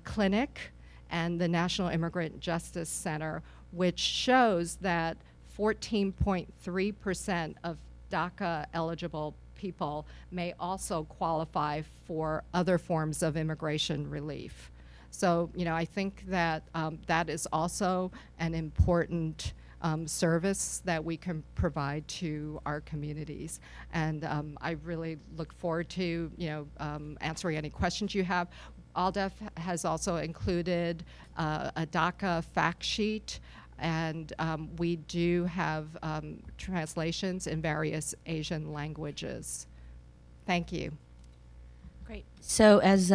G: Clinic, and the National Immigrant Justice Center, which shows that 14.3% of DACA eligible people may also qualify for other forms of immigration relief. So, I think that that is also an important service that we can provide to our communities. And I really look forward to, answering any questions you have. ALDEF has also included a DACA fact sheet, and we do have translations in various Asian languages. Thank you.
B: Great. So as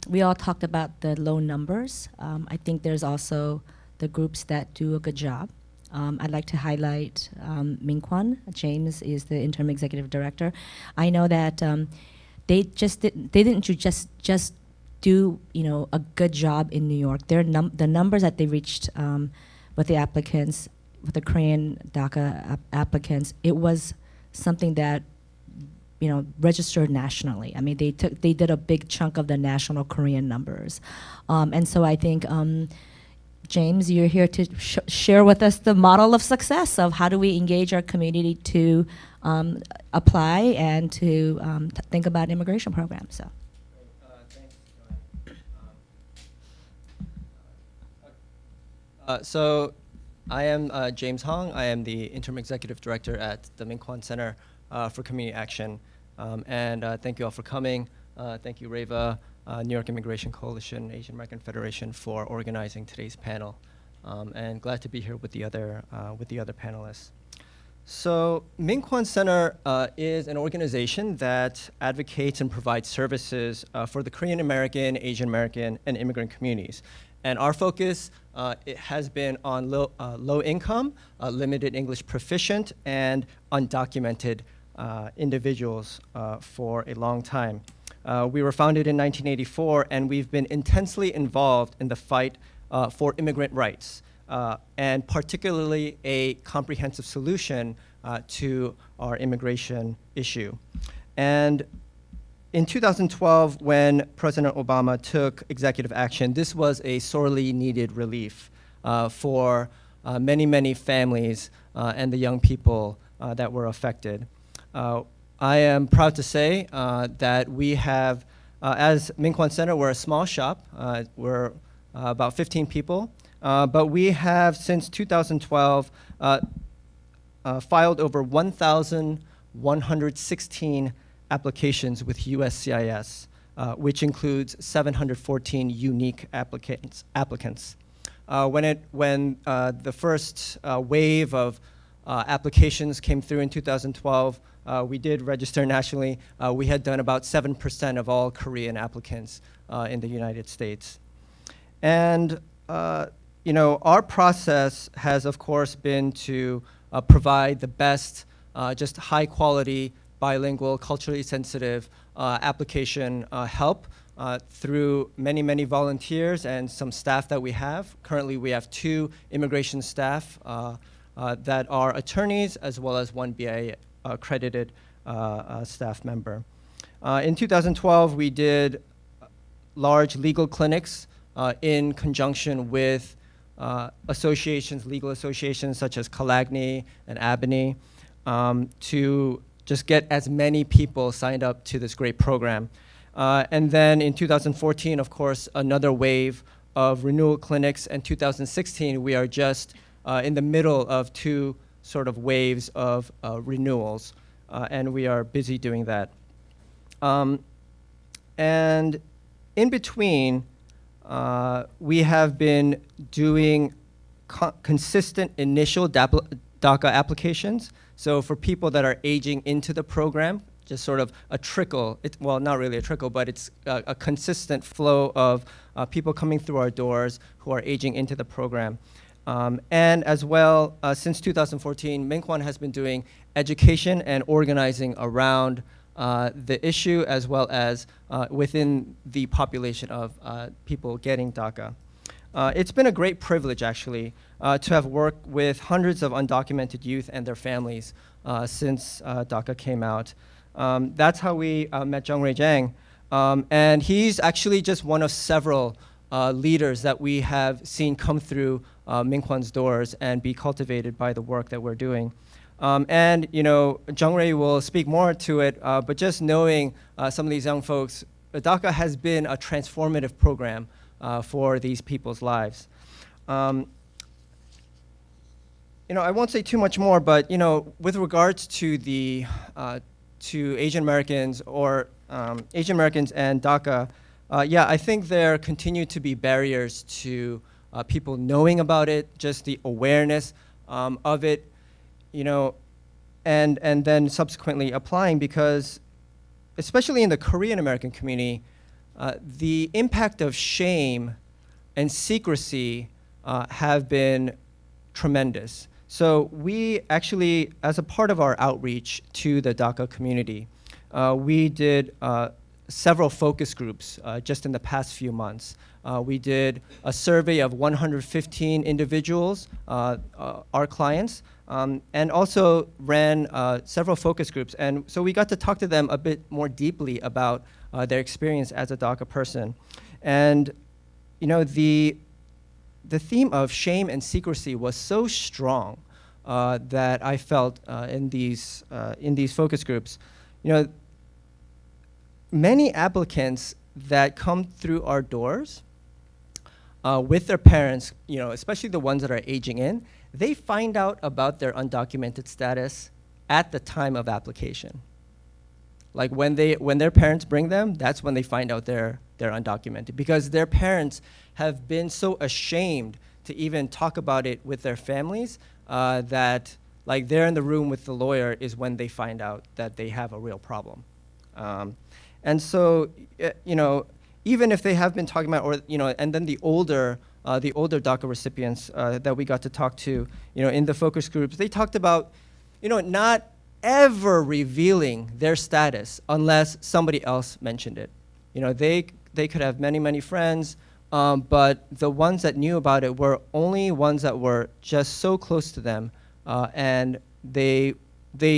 B: we all talked about the low numbers, I think there's also the groups that do a good job. I'd like to highlight MinKwon. James is the interim executive director. I know that they didn't just do a good job in New York. The numbers that they reached with the applicants, with the Korean DACA applicants, it was something that registered nationally. I mean, they did a big chunk of the national Korean numbers, and so I think James, you're here to share with us the model of success of how do we engage our community to apply and to think about immigration programs. So.
H: So I am James Hong. I am the Interim Executive Director at the MinKwon Center for Community Action. And thank you all for coming. Thank you, Reva, New York Immigration Coalition, Asian American Federation for organizing today's panel. And glad to be here with the other panelists. So MinKwon Center is an organization that advocates and provides services for the Korean American, Asian American, and immigrant communities. And our focus it has been on low income, limited English proficient, and undocumented individuals for a long time. We were founded in 1984, and we've been intensely involved in the fight for immigrant rights, and particularly a comprehensive solution to our immigration issue. And in 2012, when President Obama took executive action, this was a sorely needed relief for many, many families and the young people that were affected. I am proud to say that we have, as MinKwon Center, we're a small shop. We're about 15 people. But we have, since 2012, filed over 1,116 applications with USCIS, which includes 714 unique applicants. When the first wave of applications came through in 2012, we did register nationally. We had done about 7% of all Korean applicants in the United States. And our process has, of course, been to provide the best, just high quality, bilingual, culturally sensitive application help through many, many volunteers and some staff that we have. Currently, we have 2 immigration staff that are attorneys, as well as 1 BIA accredited staff member. In 2012, we did large legal clinics in conjunction with associations, legal associations such as Calagny and AAPI, to just get as many people signed up to this great program. And then in 2014, of course, another wave of renewal clinics. And 2016, we are just in the middle of 2 sort of waves of renewals, and we are busy doing that. And in between, we have been doing consistent initial DACA applications. So for people that are aging into the program, just sort of a trickle, well, not really a trickle, but it's a consistent flow of people coming through our doors who are aging into the program. And as well, since 2014, MinKwon has been doing education and organizing around the issue, as well as within the population of people getting DACA. It's been a great privilege, actually, to have worked with hundreds of undocumented youth and their families since DACA came out. That's how we met Jung-Rae Jang. And he's actually just one of several leaders that we have seen come through MinKwon's doors and be cultivated by the work that we're doing. And Jung-Rae will speak more to it, but just knowing some of these young folks, DACA has been a transformative program for these people's lives. I won't say too much more, but with regards to the to Asian Americans or Asian Americans and DACA, yeah, I think there continue to be barriers to people knowing about it, just the awareness of it, and then subsequently applying, because especially in the Korean American community, the impact of shame and secrecy have been tremendous. So we actually, as a part of our outreach to the DACA community, we did several focus groups just in the past few months. We did a survey of 115 individuals, our clients, and also ran several focus groups. And so we got to talk to them a bit more deeply about their experience as a DACA person. And the theme of shame and secrecy was so strong that I felt in these focus groups. Many applicants that come through our doors with their parents, especially the ones that are aging in, they find out about their undocumented status at the time of application. Like when their parents bring them, that's when they find out they're undocumented, because their parents have been so ashamed to even talk about it with their families that like they're in the room with the lawyer is when they find out that they have a real problem. And so, even if they have been talking about, or and then the older the older DACA recipients that we got to talk to, in the focus groups, they talked about, not ever revealing their status unless somebody else mentioned it. They could have many, many friends, but the ones that knew about it were only ones that were just so close to them, and they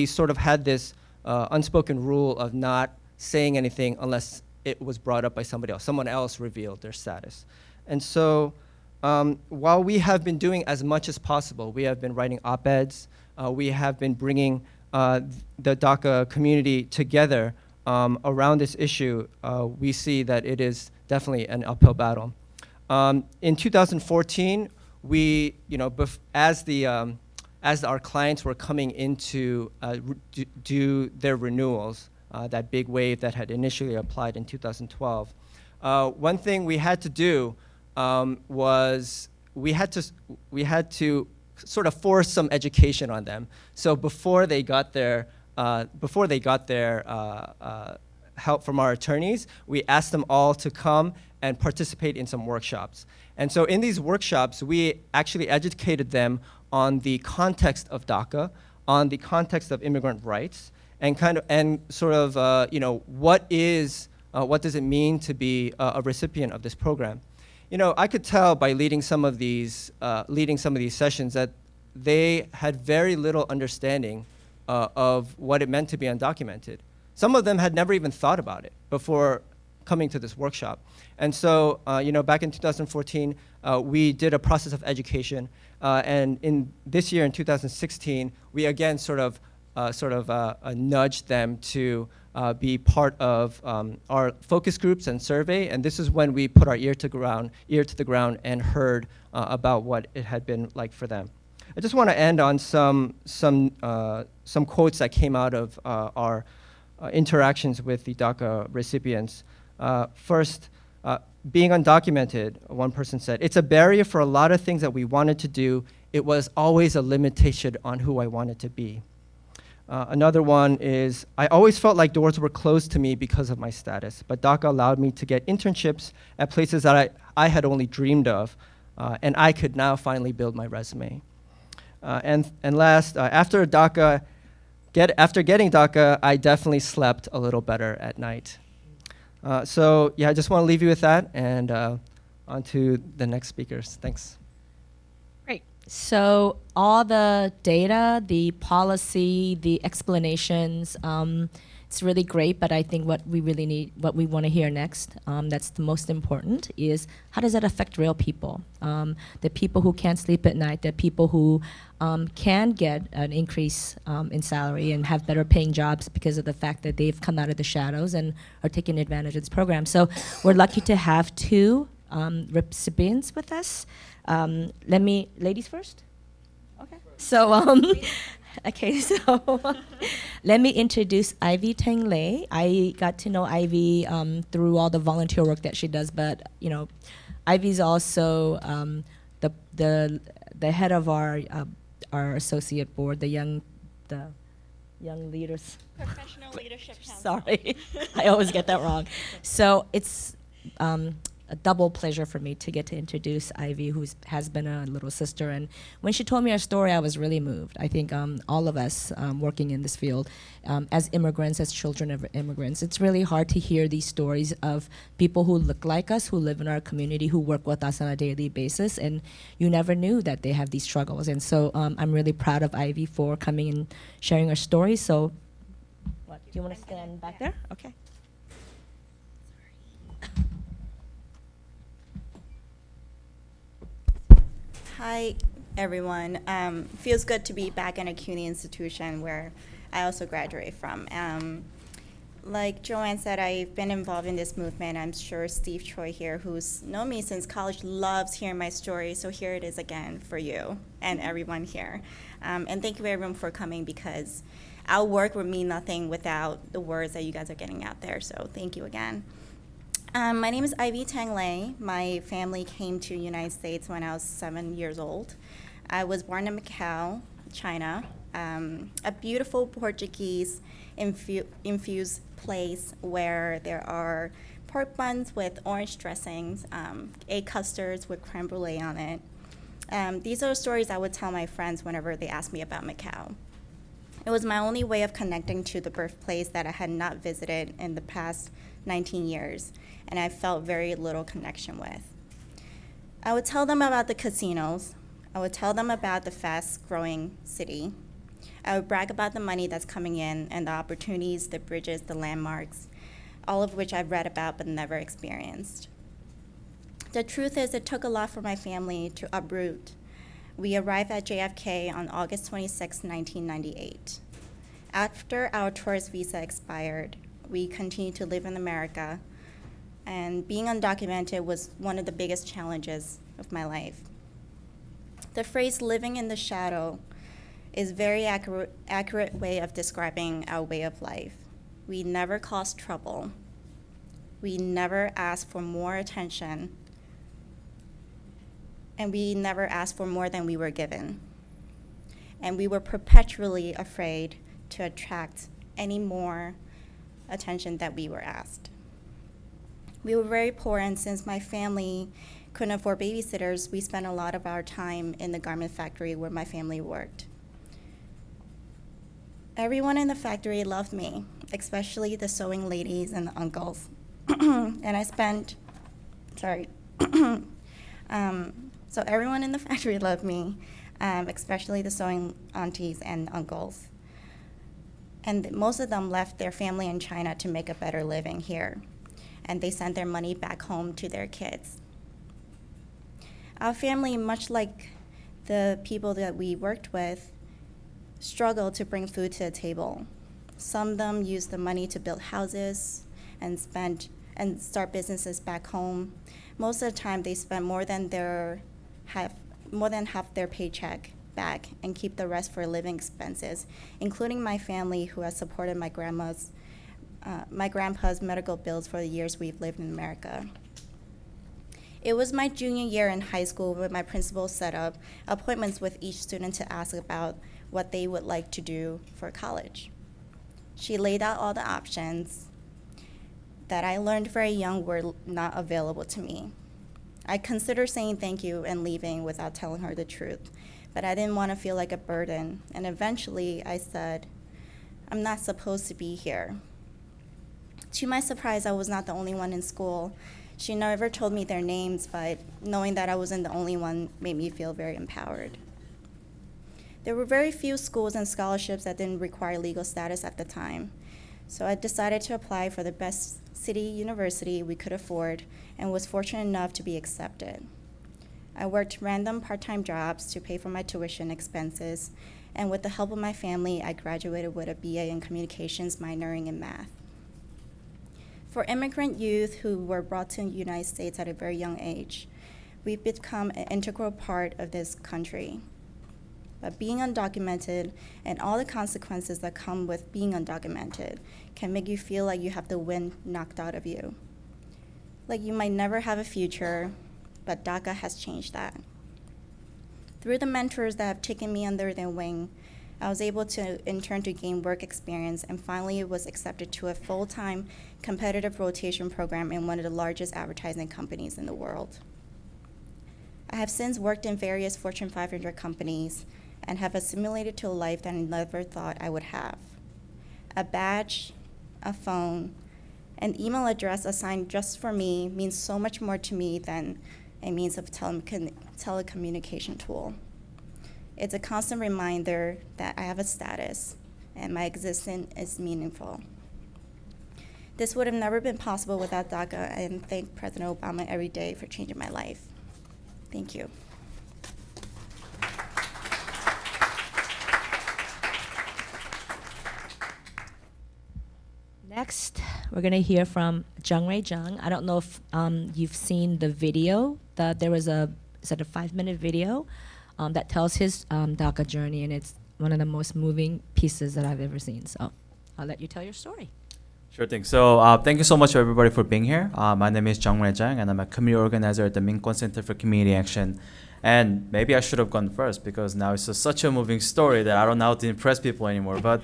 H: sort of had this unspoken rule of not saying anything unless it was brought up by somebody else. Someone else revealed their status. And so while we have been doing as much as possible, we have been writing op-eds, we have been bringing the DACA community together around this issue, we see that it is definitely an uphill battle. In 2014, we, as our clients were coming into do their renewals, that big wave that had initially applied in 2012, one thing we had to do was we had to sort of force some education on them. So before they got their help from our attorneys, we asked them all to come and participate in some workshops. And so in these workshops, we actually educated them on the context of DACA, on the context of immigrant rights, and what does it mean to be a recipient of this program. I could tell by leading some of these sessions that they had very little understanding of what it meant to be undocumented. Some of them had never even thought about it before coming to this workshop. And so, back in 2014, we did a process of education, and in this year, in 2016, we again sort of nudged them to be part of our focus groups and survey, and this is when we put our ear to the ground and heard about what it had been like for them. I just want to end on some quotes that came out of our interactions with the DACA recipients. First, being undocumented, one person said, "It's a barrier for a lot of things that we wanted to do. It was always a limitation on who I wanted to be." Another one is, "I always felt like doors were closed to me because of my status, but DACA allowed me to get internships at places that I had only dreamed of, and I could now finally build my resume." And last, after getting DACA, I definitely slept a little better at night. So yeah, I just want to leave you with that, and on to the next speakers. Thanks.
B: Great. So all the data, the policy, the explanations, it's really great, but I think what we really need, what we want to hear next, that's the most important, is how does that affect real people? The people who can't sleep at night, the people who can get an increase in salary and have better paying jobs because of the fact that they've come out of the shadows and are taking advantage of this program. So we're lucky to have two recipients with us. Ladies first? Okay. So, okay, so let me introduce Ivy Tang Lei. I got to know Ivy through all the volunteer work that she does, but Ivy's also the head of our associate board, the young leaders.
I: Professional Leadership Council.
B: Sorry, I always get that wrong. So it's a double pleasure for me to get to introduce Ivy, who has been a little sister. And when she told me her story, I was really moved. I think all of us working in this field, as immigrants, as children of immigrants, it's really hard to hear these stories of people who look like us, who live in our community, who work with us on a daily basis, and you never knew that they have these struggles. And so I'm really proud of Ivy for coming and sharing her story. So, what, do you want to stand back there? Okay.
I: Hi, everyone. Feels good to be back in a CUNY institution where I also graduated from. Like Joanne said, I've been involved in this movement. I'm sure Steve Choi here, who's known me since college, loves hearing my story. So here it is again for you and everyone here. And thank you everyone for coming, because our work would mean nothing without the words that you guys are getting out there. So thank you again. My name is Ivy Tang Lei. My family came to the United States when I was 7 years old. I was born in Macau, China, a beautiful Portuguese infused place where there are pork buns with orange dressings, egg custards with creme brulee on it. These are stories I would tell my friends whenever they asked me about Macau. It was my only way of connecting to the birthplace that I had not visited in the past 19 years, and I felt very little connection with. I would tell them about the casinos. I would tell them about the fast-growing city. I would brag about the money that's coming in and the opportunities, the bridges, the landmarks, all of which I've read about but never experienced. The truth is, it took a lot for my family to uproot. We arrived at JFK on August 26, 1998. After our tourist visa expired, we continued to live in America, and being undocumented was one of the biggest challenges of my life. The phrase living in the shadow is a very accurate way of describing our way of life. We never caused trouble. We never asked for more attention, and we never asked for more than we were given. And we were perpetually afraid to attract any more attention that we were asked. We were very poor, and since my family couldn't afford babysitters, we spent a lot of our time in the garment factory where my family worked. Everyone in the factory loved me, especially the sewing ladies and the uncles. And I spent, so everyone in the factory loved me, especially the sewing aunties and uncles. And most of them left their family in China to make a better living here, and they sent their money back home to their kids. Our family, much like the people that we worked with, struggled to bring food to the table. Some of them used the money to build houses and start businesses back home. Most of the time, they spent more than half their paycheck back and keep the rest for living expenses, including my family, who has supported my grandpa's medical bills for the years we've lived in America. It was my junior year in high school when my principal set up appointments with each student to ask about what they would like to do for college. She laid out all the options that I learned very young were not available to me. I considered saying thank you and leaving without telling her the truth, but I didn't want to feel like a burden, and eventually I said, I'm not supposed to be here. To my surprise, I was not the only one in school. She never told me their names, but knowing that I wasn't the only one made me feel very empowered. There were very few schools and scholarships that didn't require legal status at the time, so I decided to apply for the best city university we could afford and was fortunate enough to be accepted. I worked random part-time jobs to pay for my tuition expenses, and with the help of my family, I graduated with a BA in communications, minoring in math. For immigrant youth who were brought to the United States at a very young age, we've become an integral part of this country. But being undocumented and all the consequences that come with being undocumented can make you feel like you have the wind knocked out of you. Like you might never have a future, but DACA has changed that. Through the mentors that have taken me under their wing, I was able to intern to gain work experience and finally was accepted to a full-time competitive rotation program in one of the largest advertising companies in the world. I have since worked in various Fortune 500 companies and have assimilated to a life that I never thought I would have. A badge, a phone, an email address assigned just for me means so much more to me than a means of telecommunication tool. It's a constant reminder that I have a status and my existence is meaningful. This would have never been possible without DACA, and thank President Obama every day for changing my life. Thank you.
B: Next, we're going to hear from Jung-Rae Jung. I don't know if you've seen the video. There was a 5-minute video that tells his DACA journey, and it's one of the most moving pieces that I've ever seen. So I'll let you tell your story.
J: Sure thing. So thank you so much everybody for being here. My name is Jung-Rae Jung, and I'm a community organizer at the MinKwon Center for Community Action. And maybe I should have gone first because now it's such a moving story that I don't know how to impress people anymore. But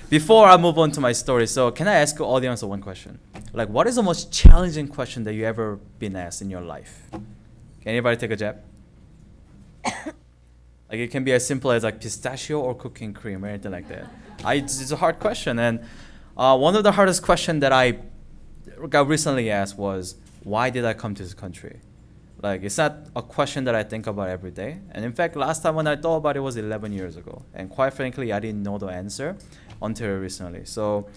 J: before I move on to my story, so can I ask the audience one question? like, what is the most challenging question that you ever been asked in your life? Can anybody take a jab? Like, it can be as simple as like pistachio or cooking cream or anything like that. It's a hard question, and one of the hardest questions that I got recently asked was, why did I come to this country? Like, it's not a question that I think about every day. And in fact, last time when I thought about it was 11 years ago. And quite frankly, I didn't know the answer until recently. So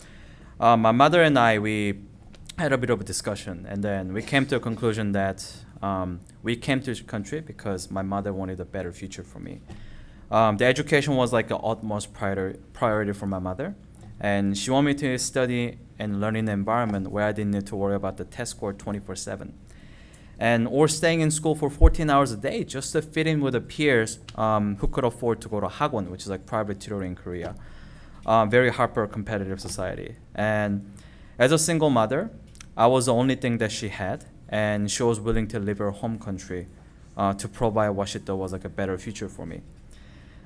J: my mother and I, we had a bit of a discussion. And then we came to a conclusion that we came to this country because my mother wanted a better future for me. The education was like the utmost priority for my mother. And she wanted me to study and learn in an environment where I didn't need to worry about the test score 24/7. And or staying in school for 14 hours a day just to fit in with the peers who could afford to go to Hagwon, which is like private tutoring in Korea. Very hyper-competitive society. And as a single mother, I was the only thing that she had, and she was willing to leave her home country to provide what she thought was like a better future for me.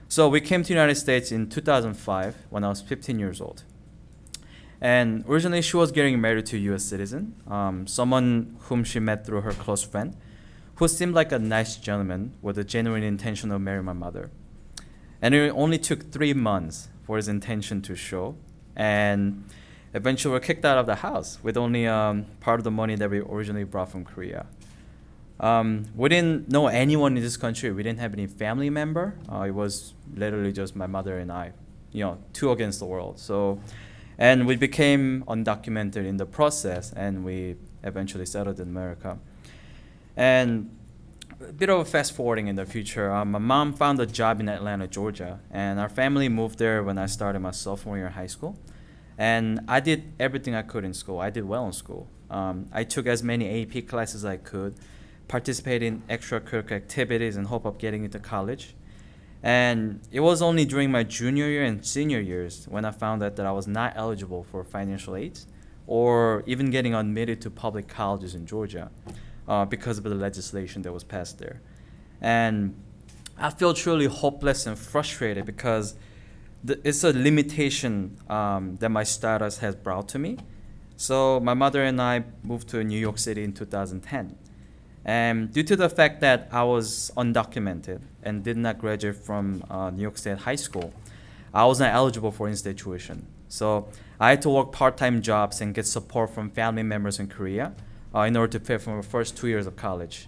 J: So we came to the United States in 2005 when I was 15 years old. And originally, she was getting married to a U.S. citizen, someone whom she met through her close friend, who seemed like a nice gentleman with a genuine intention of marrying my mother. And it only took 3 months for his intention to show, and eventually we were kicked out of the house with only part of the money that we originally brought from Korea. We didn't know anyone in this country. We didn't have any family member. It was literally just my mother and I, two against the world. And we became undocumented in the process, and we eventually settled in America. And a bit of a fast forwarding in the future, my mom found a job in Atlanta, Georgia, and our family moved there when I started my sophomore year in high school. And I did everything I could in school. I did well in school. I took as many AAPI classes as I could, participated in extracurricular activities in hope of getting into college. And it was only during my junior year and senior years when I found out that I was not eligible for financial aid or even getting admitted to public colleges in Georgia because of the legislation that was passed there. And I feel truly hopeless and frustrated because it's a limitation that my status has brought to me. So my mother and I moved to New York City in 2010. And due to the fact that I was undocumented and did not graduate from New York State High School, I was not eligible for in-state tuition. So I had to work part-time jobs and get support from family members in Korea in order to pay for my first 2 years of college.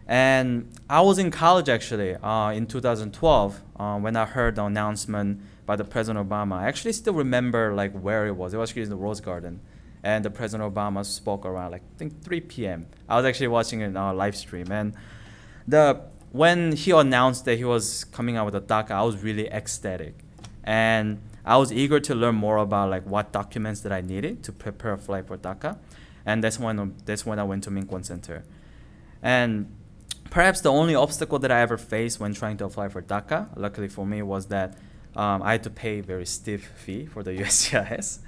J: And I was in college actually in 2012 when I heard the announcement by the President Obama. I actually still remember like where it was. It was actually in the Rose Garden. And the President Obama spoke around like I think 3 p.m. I was actually watching it on a live stream. And when he announced that he was coming out with a DACA, I was really ecstatic. And I was eager to learn more about like what documents that I needed to prepare a flight for DACA. And that's when I went to MinKwon Center. And perhaps the only obstacle that I ever faced when trying to apply for DACA, luckily for me, was that I had to pay a very stiff fee for the USCIS.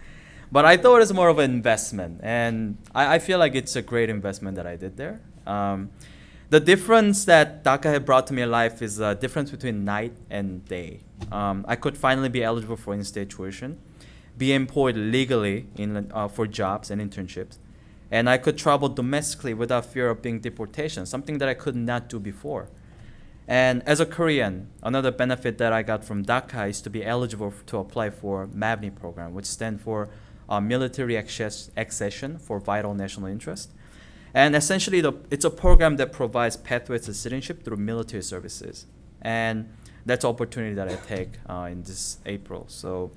J: But I thought it was more of an investment, and I feel like it's a great investment that I did there. The difference that DACA had brought to me in life is the difference between night and day. I could finally be eligible for in-state tuition, be employed legally for jobs and internships, and I could travel domestically without fear of being deportation, something that I could not do before. And as a Korean, another benefit that I got from DACA is to be eligible to apply for MAVNI program, which stands for Military Accession for Vital National Interest. And essentially, it's a program that provides pathways to citizenship through military services. And that's an opportunity that I take in this April. So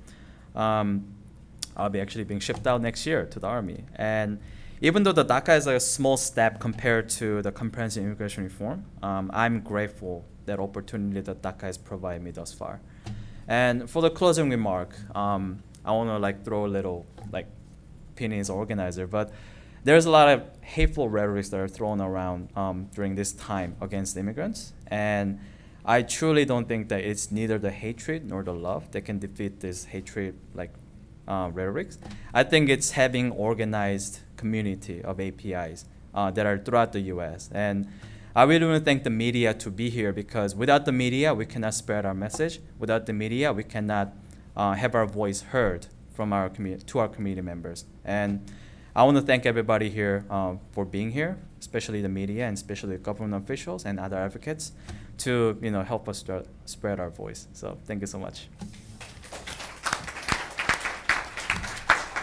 J: I'll be actually being shipped out next year to the Army. And even though the DACA is a small step compared to the comprehensive immigration reform, I'm grateful that opportunity that DACA has provided me thus far. And for the closing remark, I want to like throw a little like opinion as organizer, but there's a lot of hateful rhetorics that are thrown around during this time against immigrants, and I truly don't think that it's neither the hatred nor the love that can defeat this hatred like rhetorics. I think it's having organized community of APIs that are throughout the U.S. And I really want to thank the media to be here, because without the media, we cannot spread our message. Without the media, we cannot have our voice heard from our to our community members. And I want to thank everybody here for being here, especially the media and especially government officials and other advocates, to help us spread our voice. So thank you so much.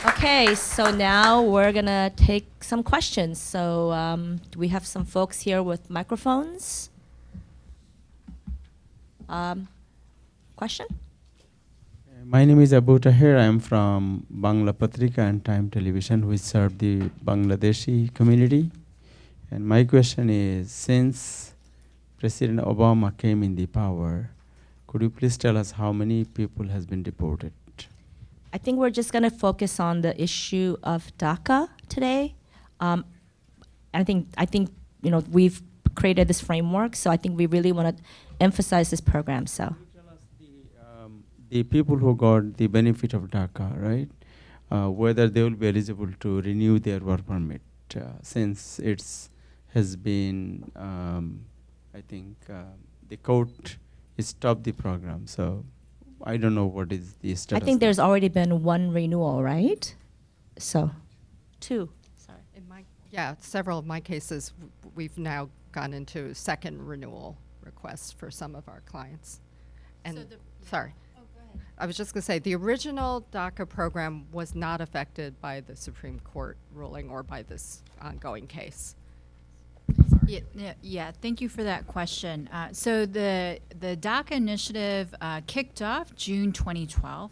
B: Okay, so now we're gonna take some questions. So do we have some folks here with microphones? Question?
K: My name is Abu Tahir. I'm from Bangla Patrika and Time Television, which serve the Bangladeshi community. And my question is, since President Obama came in the power, could you please tell us how many people has been deported?
B: I think we're just going to focus on the issue of DACA today. I think we've created this framework, so I think we really want to emphasize this program. So,
K: could you tell us the people who got the benefit of DACA, right? Whether they will be eligible to renew their work permit, since has been, I think the court stopped the program. So I don't know what is the status.
B: I think there's already been one renewal, right? So, two. Sorry.
G: Several of my cases, we've now gone into second renewal requests for some of our clients. And sorry.
F: Oh, go ahead.
G: I was just going to say, the original DACA program was not affected by the Supreme Court ruling or by this ongoing case.
F: Yeah, thank you for that question. So the DACA initiative kicked off June 2012,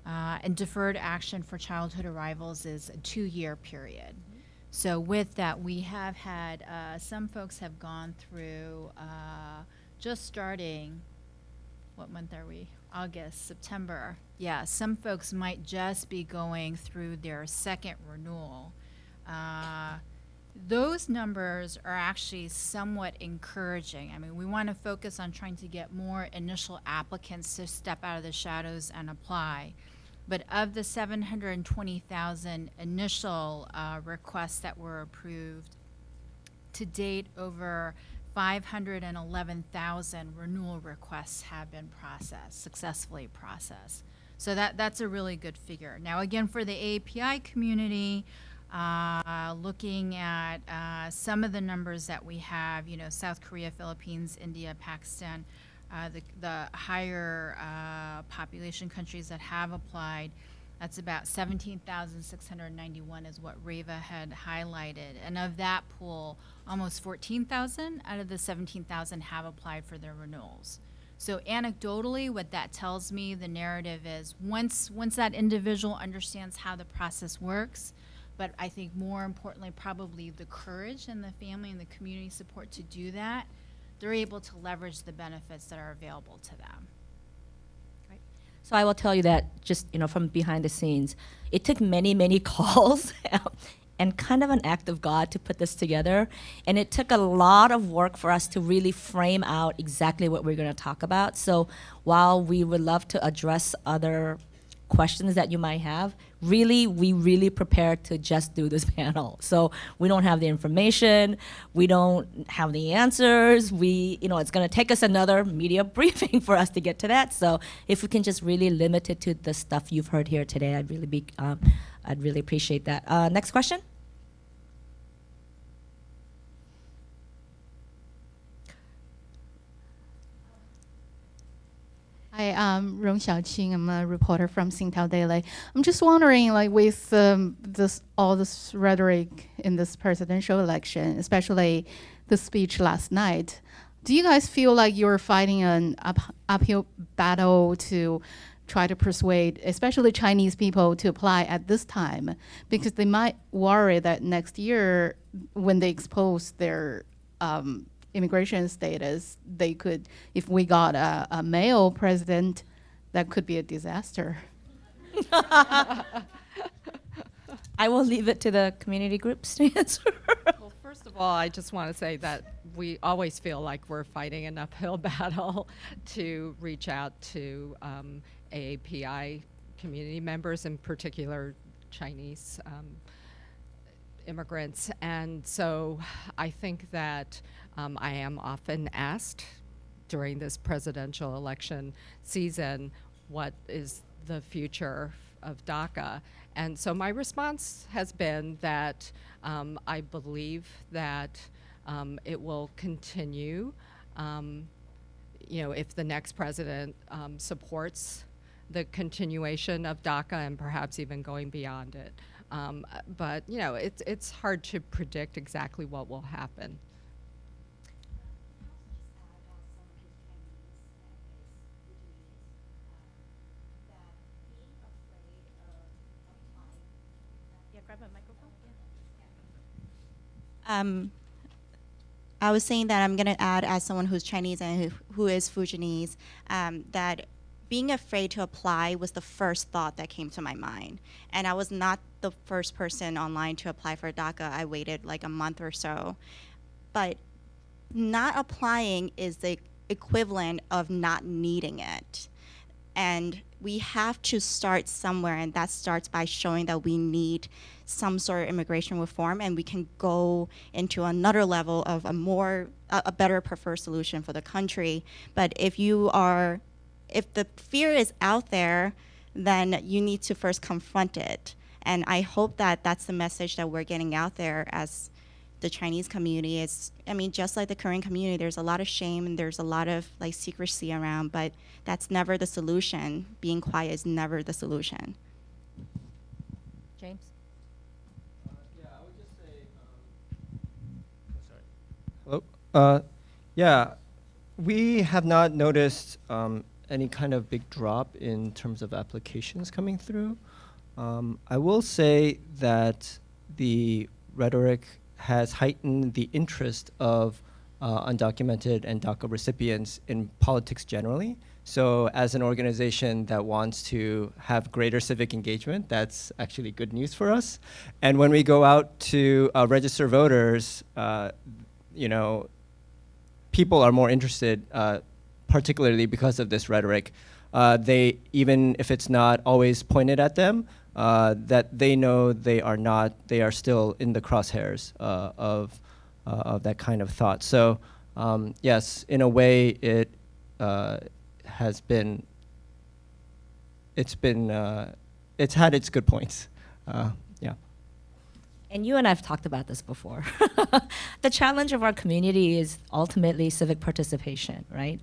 F: and Deferred Action for Childhood Arrivals is a 2-year period. So with that, we have had some folks have gone through just starting, what month are we? August, September. Yeah, some folks might just be going through their second renewal. Those numbers are actually somewhat encouraging. I mean, we want to focus on trying to get more initial applicants to step out of the shadows and apply. But of the 720,000 initial requests that were approved, to date over 511,000 renewal requests have been successfully processed. So that's a really good figure. Now again, for the AAPI community, looking at some of the numbers that we have, South Korea, Philippines, India, Pakistan, the higher population countries that have applied, that's about 17,691 is what Reva had highlighted. And of that pool, almost 14,000 out of the 17,000 have applied for their renewals. So anecdotally, what that tells me, the narrative is once that individual understands how the process works, but I think more importantly, probably the courage and the family and the community support to do that, they're able to leverage the benefits that are available to them.
B: So I will tell you that just from behind the scenes, it took many, many calls and kind of an act of God to put this together. And it took a lot of work for us to really frame out exactly what we're going to talk about. So while we would love to address other questions that you might have, we really prepared to just do this panel. So we don't have the information, we don't have the answers, it's gonna take us another media briefing for us to get to that. So if we can just really limit it to the stuff you've heard here today, I'd really appreciate that. Next question.
L: Hi, I'm Rong Xiaoqing. I'm a reporter from Singtao Daily. I'm just wondering, with all this rhetoric in this presidential election, especially the speech last night, do you guys feel like you're fighting an uphill battle to try to persuade, especially Chinese people, to apply at this time? Because they might worry that next year, when they expose their immigration status, they could, if we got a male president, that could be a disaster.
B: I will leave it to the community groups to answer.
G: Well, first of all, I just want to say that we always feel like we're fighting an uphill battle to reach out to AAPI community members, in particular Chinese immigrants. And so I think that I am often asked during this presidential election season, what is the future of DACA. And so my response has been that I believe that it will continue. If the next president supports the continuation of DACA and perhaps even going beyond it. But it's hard to predict exactly what will happen.
I: I was saying that I'm going to add, as someone who's Chinese and who is Fujianese, that being afraid to apply was the first thought that came to my mind. And I was not the first person online to apply for DACA. I waited like a month or so. But not applying is the equivalent of not needing it. And we have to start somewhere, and that starts by showing that we need some sort of immigration reform, and we can go into another level of a better preferred solution for the country. But if the fear is out there, then you need to first confront it. And I hope that that's the message that we're getting out there as the Chinese community. Just like the Korean community, there's a lot of shame and there's a lot of secrecy around, but that's never the solution. Being quiet is never the solution.
B: James?
H: Yeah, I would just say, hello? Yeah, we have not noticed any kind of big drop in terms of applications coming through. I will say that the rhetoric has heightened the interest of undocumented and DACA recipients in politics generally. So as an organization that wants to have greater civic engagement, that's actually good news for us. And when we go out to register voters, people are more interested, particularly because of this rhetoric. They, even if it's not always pointed at them, that they know they are still in the crosshairs of that kind of thought. So yes, in a way, it's had its good points. Yeah.
B: And you and I have talked about this before. The challenge of our community is ultimately civic participation, right?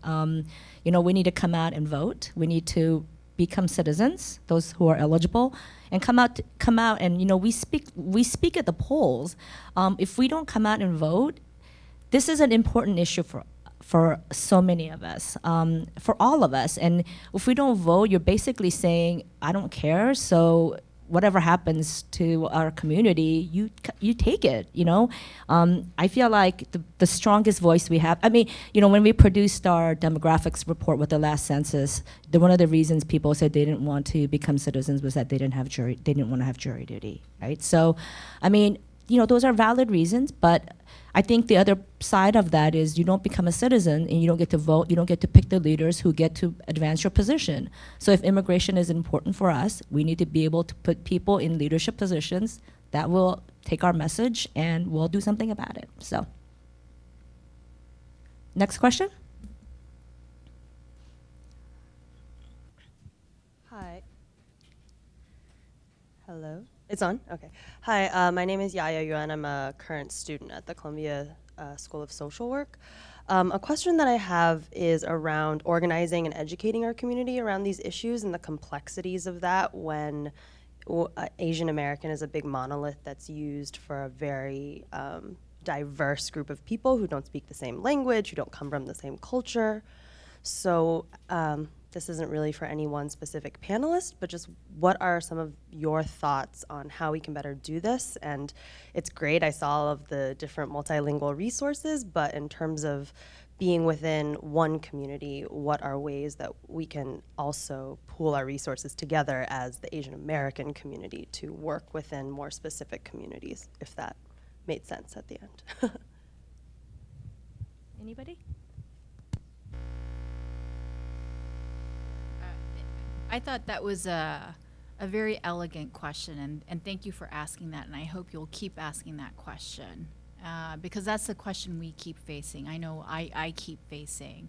B: We need to come out and vote. We need to become citizens, those who are eligible, and come out and we speak at the polls. If we don't come out and vote, this is an important issue for so many of us, for all of us. And if we don't vote, you're basically saying, I don't care, so whatever happens to our community, you take it, I feel like the strongest voice we have, when we produced our demographics report with the last census, one of the reasons people said they didn't want to become citizens was that they didn't want to have jury duty, right? So, those are valid reasons, but I think the other side of that is you don't become a citizen and you don't get to vote, you don't get to pick the leaders who get to advance your position. So if immigration is important for us, we need to be able to put people in leadership positions that will take our message and we'll do something about it. So, next question.
M: Hi. Hello. It's on? Okay. Hi, my name is Yaya Yuan. I'm a current student at the Columbia School of Social Work. A question that I have is around organizing and educating our community around these issues and the complexities of that when Asian American is a big monolith that's used for a very diverse group of people who don't speak the same language, who don't come from the same culture. So this isn't really for any one specific panelist, but just what are some of your thoughts on how we can better do this? And it's great, I saw all of the different multilingual resources, but in terms of being within one community, what are ways that we can also pool our resources together as the Asian American community to work within more specific communities, if that made sense at the end?
B: Anybody?
F: I thought that was a very elegant question, and thank you for asking that, and I hope you'll keep asking that question, because that's the question we keep facing. I know I keep facing.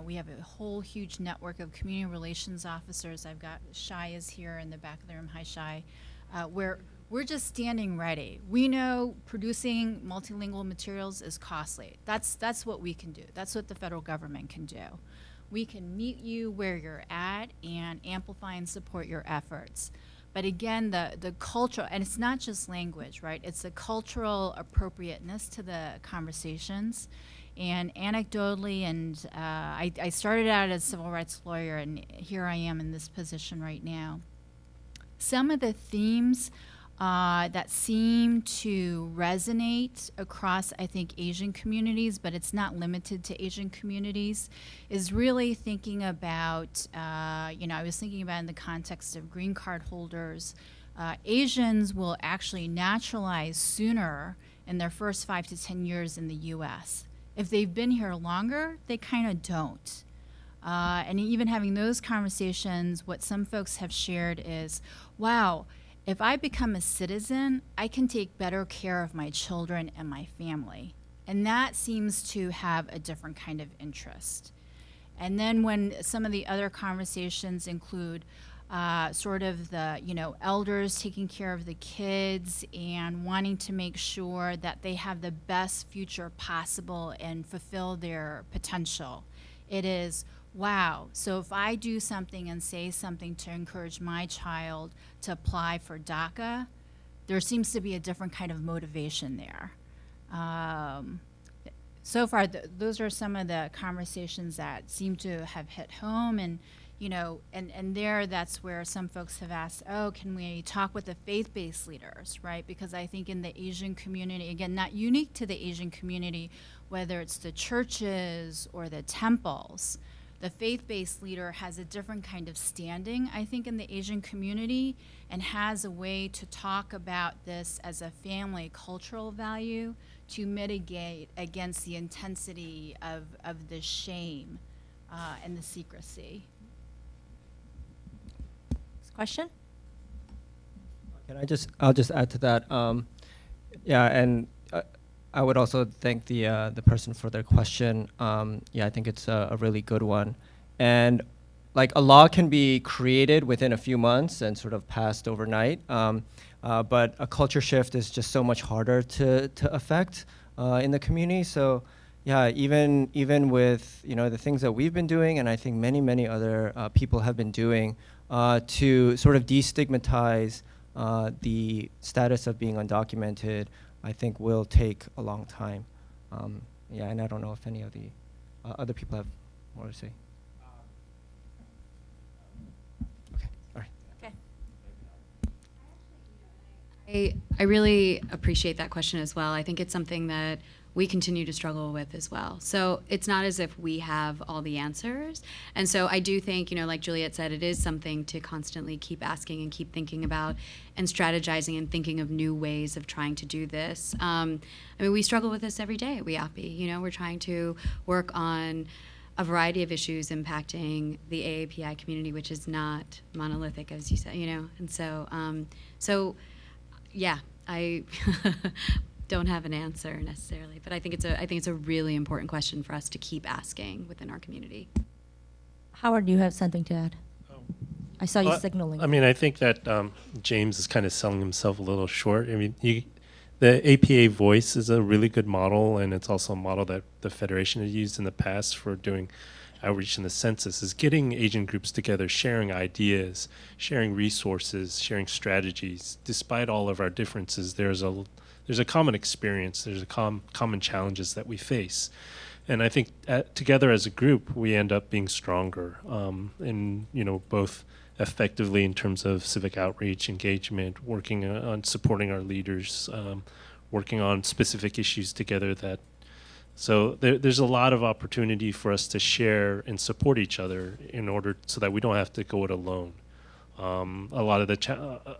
F: We have a whole huge network of community relations officers. I've got Shai is here in the back of the room. Hi, Shai. Where we're just standing ready. We know producing multilingual materials is costly. That's what we can do. That's what the federal government can do. We can meet you where you're at and amplify and support your efforts. But again, the cultural, and it's not just language, right? It's the cultural appropriateness to the conversations. And anecdotally, and I started out as a civil rights lawyer, and here I am in this position right now. Some of the themes that seem to resonate across, I think, Asian communities, but it's not limited to Asian communities, is really thinking about, I was thinking about in the context of green card holders, Asians will actually naturalize sooner in their first 5 to 10 years in the US. If they've been here longer, they kind of don't. And even having those conversations, what some folks have shared is, wow, if I become a citizen, I can take better care of my children and my family. And that seems to have a different kind of interest. And then when some of the other conversations include sort of the, elders taking care of the kids and wanting to make sure that they have the best future possible and fulfill their potential. It is, wow, so if I do something and say something to encourage my child to apply for DACA, there seems to be a different kind of motivation there. So far, those are some of the conversations that seem to have hit home, and and there, that's where some folks have asked, oh, can we talk with the faith-based leaders, right? Because I think in the Asian community, again, not unique to the Asian community, whether it's the churches or the temples, the faith-based leader has a different kind of standing, I think, in the Asian community, and has a way to talk about this as a family cultural value to mitigate against the intensity of the shame and the secrecy.
B: Question?
H: I'll just add to that. And I would also thank the person for their question. I think it's a really good one. And like, a law can be created within a few months and sort of passed overnight, but a culture shift is just so much harder to affect in the community. So even with the things that we've been doing, and I think many other people have been doing to sort of destigmatize the status of being undocumented, I think will take a long time. And I don't know if any of the other people have more to say. Okay, all right.
B: Okay.
D: I really appreciate that question as well. I think it's something that we continue to struggle with as well. So it's not as if we have all the answers. And so I do think, like Juliet said, it is something to constantly keep asking and keep thinking about and strategizing and thinking of new ways of trying to do this. We struggle with this every day at WIAPI. We're trying to work on a variety of issues impacting the AAPI community, which is not monolithic, as you said, And so, I don't have an answer necessarily, but I think it's a really important question for us to keep asking within our community.
B: Howard, do you have something to add? I saw you signaling.
E: I think that James is kind of selling himself a little short. The APA voice is a really good model, and it's also a model that the Federation has used in the past for doing outreach in the census, is getting Asian groups together, sharing ideas, sharing resources, sharing strategies. Despite all of our differences, there's a common experience, there's a common challenges that we face. And I think together as a group, we end up being stronger, both effectively in terms of civic outreach, engagement, working on supporting our leaders, working on specific issues together. So there's a lot of opportunity for us to share and support each other so that we don't have to go it alone. A lot of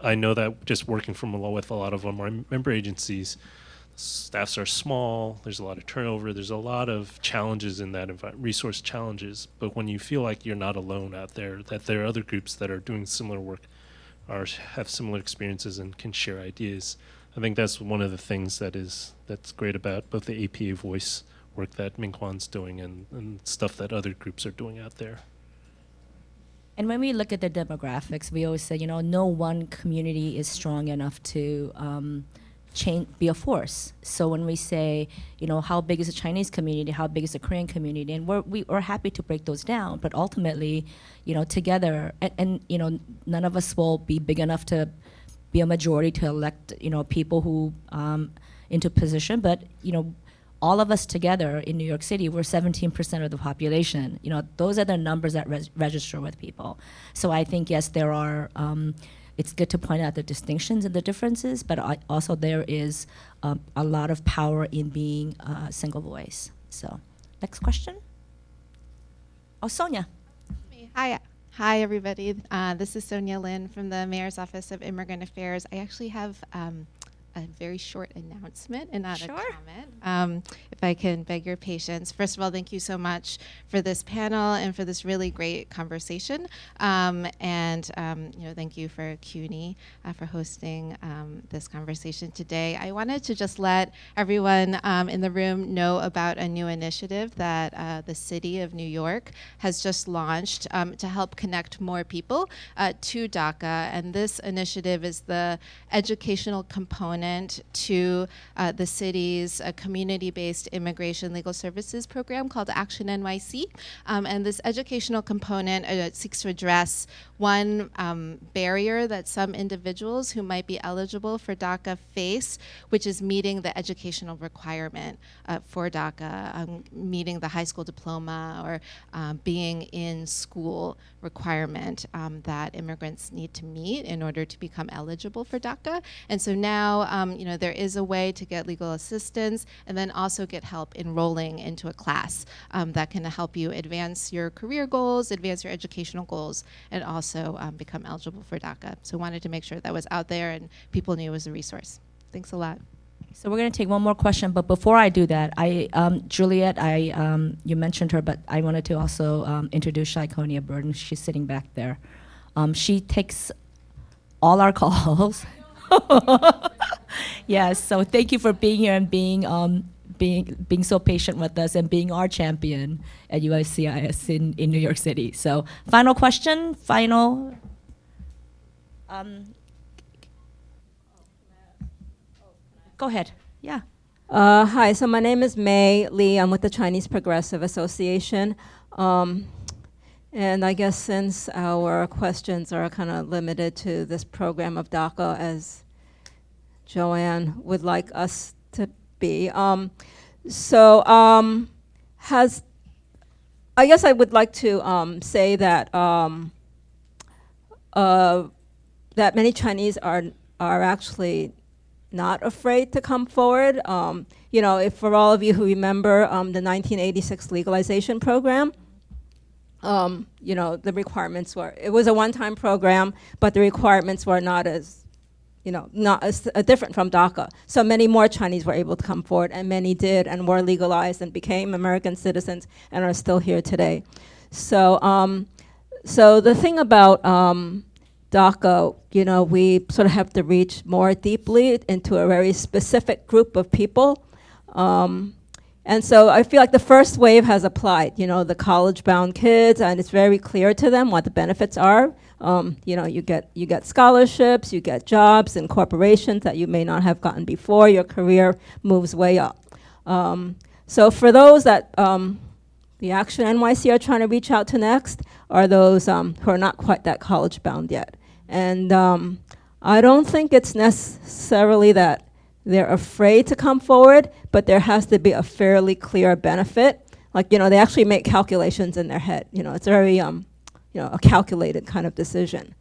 E: I know that just working with a lot of our member agencies, staffs are small, there's a lot of turnover, there's a lot of challenges in that resource challenges. But when you feel like you're not alone out there, that there are other groups that are doing similar work, have similar experiences and can share ideas, I think that's one of the things that's great about both the APA voice work that MinKwon's doing and stuff that other groups are doing out there.
B: And when we look at the demographics, we always say, no one community is strong enough to be a force. So when we say, how big is the Chinese community, how big is the Korean community, and we're happy to break those down, but ultimately, together, and none of us will be big enough to be a majority to elect, people who into position, but all of us together in New York City, we're 17% of the population. Those are the numbers that register with people. So I think, yes, there are, it's good to point out the distinctions and the differences, but also there is a lot of power in being a single voice. So, next question. Oh, Sonia.
N: Hi, everybody. This is Sonia Lin from the Mayor's Office of Immigrant Affairs. I actually have a very short announcement and not a comment. If I can beg your patience. First of all, thank you so much for this panel and for this really great conversation. Thank you for CUNY for hosting this conversation today. I wanted to just let everyone in the room know about a new initiative that the City of New York has just launched to help connect more people to DACA. And this initiative is the educational component to the city's community-based immigration legal services program called Action NYC. And this educational component seeks to address one barrier that some individuals who might be eligible for DACA face, which is meeting the educational requirement for DACA, meeting the high school diploma or being in school requirement that immigrants need to meet in order to become eligible for DACA. And so now, there is a way to get legal assistance and then also get help enrolling into a class that can help you advance your career goals, advance your educational goals, and also become eligible for DACA. So wanted to make sure that was out there and people knew it was a resource. Thanks a lot.
B: So we're going to take one more question, but before I do that, Juliet, you mentioned her, but I wanted to also introduce Shaikonia Burden. She's sitting back there. She takes all our calls. Yes, so thank you for being here and being so patient with us and being our champion at USCIS in New York City. So final question, go ahead, yeah.
O: Hi, so my name is May Lee. I'm with the Chinese Progressive Association. And I guess since our questions are kind of limited to this program of DACA, as Joanne would like us to be, I guess I would like to say that that many Chinese are actually not afraid to come forward. If for all of you who remember the 1986 legalization program, the requirements were, it was a one-time program, but the requirements were not as different from DACA. So many more Chinese were able to come forward, and many did and were legalized and became American citizens and are still here today. So the thing about DACA, we sort of have to reach more deeply into a very specific group of people. And so I feel like the first wave has applied, the college-bound kids, and it's very clear to them what the benefits are. You get scholarships, you get jobs in corporations that you may not have gotten before. Your career moves way up. So for those that the Action NYC are trying to reach out to next are those who are not quite that college-bound yet. And I don't think it's necessarily that they're afraid to come forward, but there has to be a fairly clear benefit. Like, they actually make calculations in their head. It's very, a calculated kind of decision.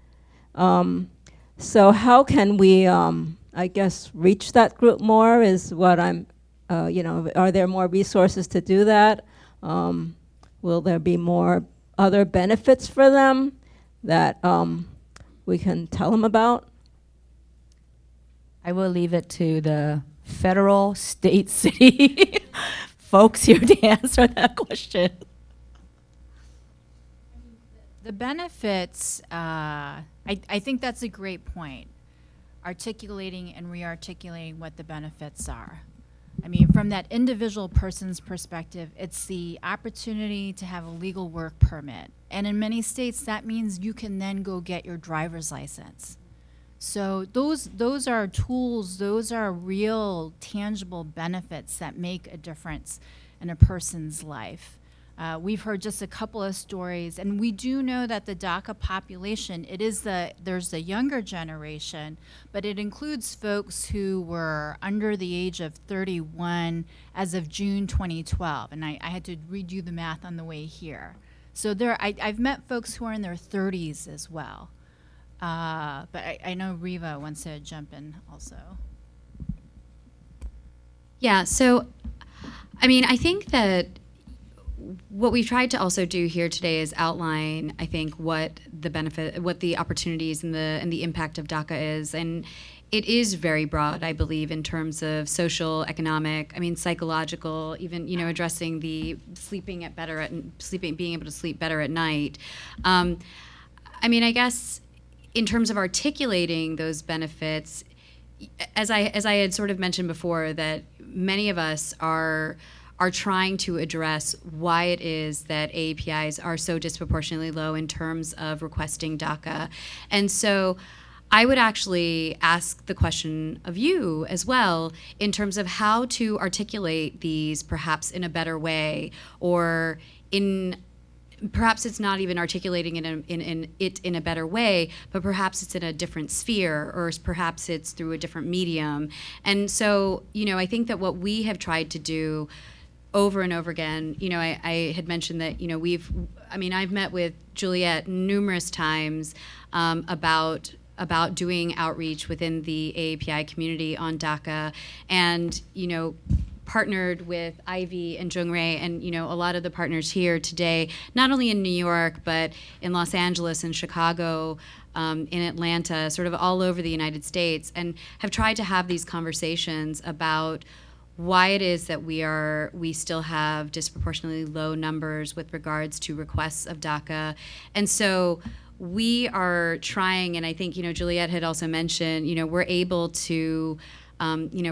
O: So how can we, I guess, reach that group more is what I'm, are there more resources to do that? Will there be more other benefits for them that we can tell them about?
B: I will leave it to the federal, state, city folks here to answer that question.
F: The benefits, I think that's a great point. Articulating and re-articulating what the benefits are. I mean, from that individual person's perspective, it's the opportunity to have a legal work permit. And in many states, that means you can then go get your driver's license. So those are tools, those are real tangible benefits that make a difference in a person's life. We've heard just a couple of stories, and we do know that the DACA population, there's the younger generation, but it includes folks who were under the age of 31 as of June 2012, and I had to redo the math on the way here. So I've met folks who are in their 30s as well. But I know Riva wants to jump in also.
D: Yeah, so, I mean, I think that what we've tried to also do here today is outline, I think, what the benefit, what the opportunities and the impact of DACA is. And it is very broad, I believe, in terms of social, economic, I mean, psychological, even, addressing the being able to sleep better at night. I mean, I guess in terms of articulating those benefits, as I had sort of mentioned before, that many of us are trying to address why it is that AAPIs are so disproportionately low in terms of requesting DACA. And so I would actually ask the question of you as well in terms of how to articulate these perhaps in a better way, or perhaps it's not even articulating it in a better way, but perhaps it's in a different sphere, or perhaps it's through a different medium. And so, I think that what we have tried to do over and over again, I had mentioned that, I've met with Juliet numerous times about doing outreach within the AAPI community on DACA, and, partnered with Ivy and Jungray and a lot of the partners here today, not only in New York, but in Los Angeles and Chicago, in Atlanta, sort of all over the United States, and have tried to have these conversations about why it is that we still have disproportionately low numbers with regards to requests of DACA. And so we are trying, and I think, Juliet had also mentioned, we're able to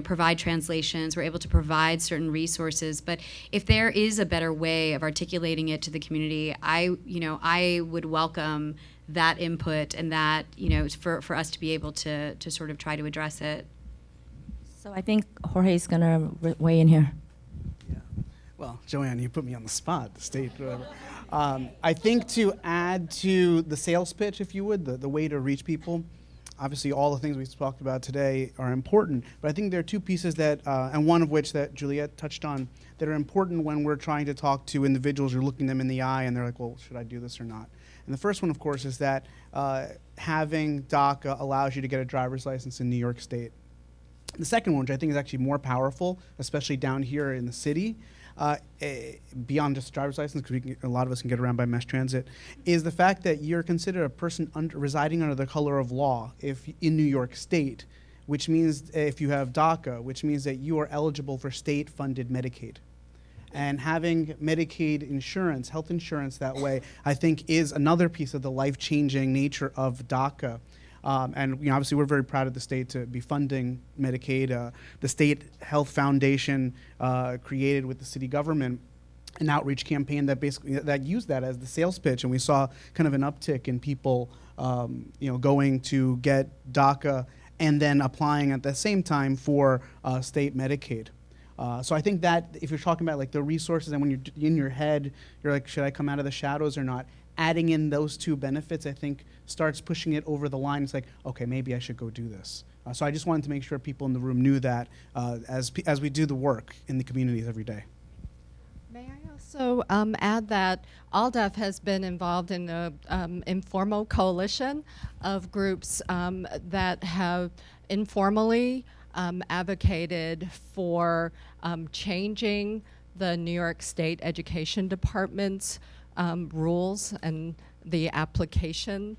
D: provide translations, we're able to provide certain resources, but if there is a better way of articulating it to the community, I would welcome that input, and that, for us to be able to sort of try to address it.
B: So I think Jorge's gonna weigh in here.
P: Yeah. Well, Joanne, you put me on the spot, the state, whatever. I think to add to the sales pitch, if you would, the way to reach people, obviously all the things we've talked about today are important, but I think there are two pieces that, and one of which that Juliet touched on, that are important when we're trying to talk to individuals. You're looking them in the eye and they're like, well, should I do this or not? And the first one, of course, is that having DACA allows you to get a driver's license in New York State. The second one, which I think is actually more powerful, especially down here in the city, beyond just a driver's license, because a lot of us can get around by mass transit, is the fact that you're considered a person residing under the color of law if in New York State, which means if you have DACA, which means that you are eligible for state-funded Medicaid. And having Medicaid insurance, health insurance that way, I think is another piece of the life-changing nature of DACA. And obviously we're very proud of the state to be funding Medicaid. The State Health Foundation created with the city government an outreach campaign that basically used that as the sales pitch, and we saw kind of an uptick in people going to get DACA and then applying at the same time for state Medicaid. So I think that if you're talking about like the resources, and when you're in your head, you're like, should I come out of the shadows or not? Adding in those two benefits, I think, starts pushing it over the line. It's like, okay, maybe I should go do this. So I just wanted to make sure people in the room knew that as we do the work in the communities every day.
G: May I also add that ALDEF has been involved in an informal coalition of groups that have informally advocated for changing the New York State Education Department's rules and the application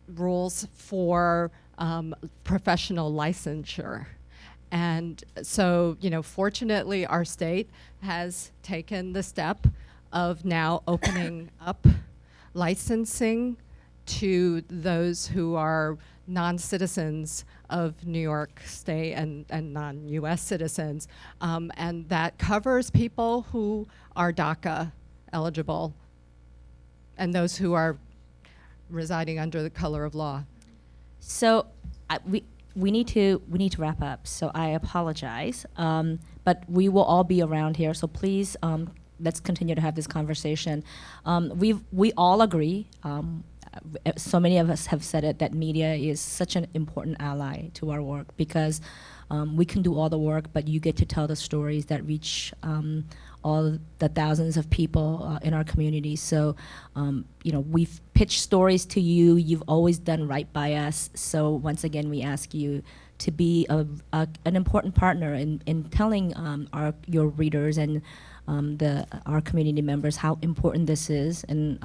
G: rules for professional licensure. And so, fortunately, our state has taken the step of now opening up licensing to those who are non-citizens of New York State and non-US citizens, and that covers people who are DACA eligible and those who are residing under the color of law.
B: So we need to wrap up. So I apologize, but we will all be around here. So please, let's continue to have this conversation. We all agree. So many of us have said it, that media is such an important ally to our work, because we can do all the work, but you get to tell the stories that reach all the thousands of people in our community. So, we've pitched stories to you. You've always done right by us. So once again, we ask you to be an important partner in telling your readers and our community members how important this is, and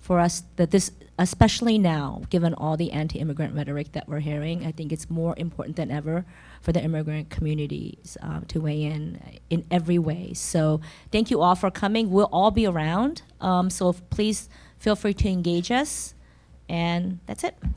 B: for us, that this, especially now, given all the anti-immigrant rhetoric that we're hearing, I think it's more important than ever for the immigrant communities to weigh in every way. So thank you all for coming. We'll all be around, so please feel free to engage us, and that's it. Thank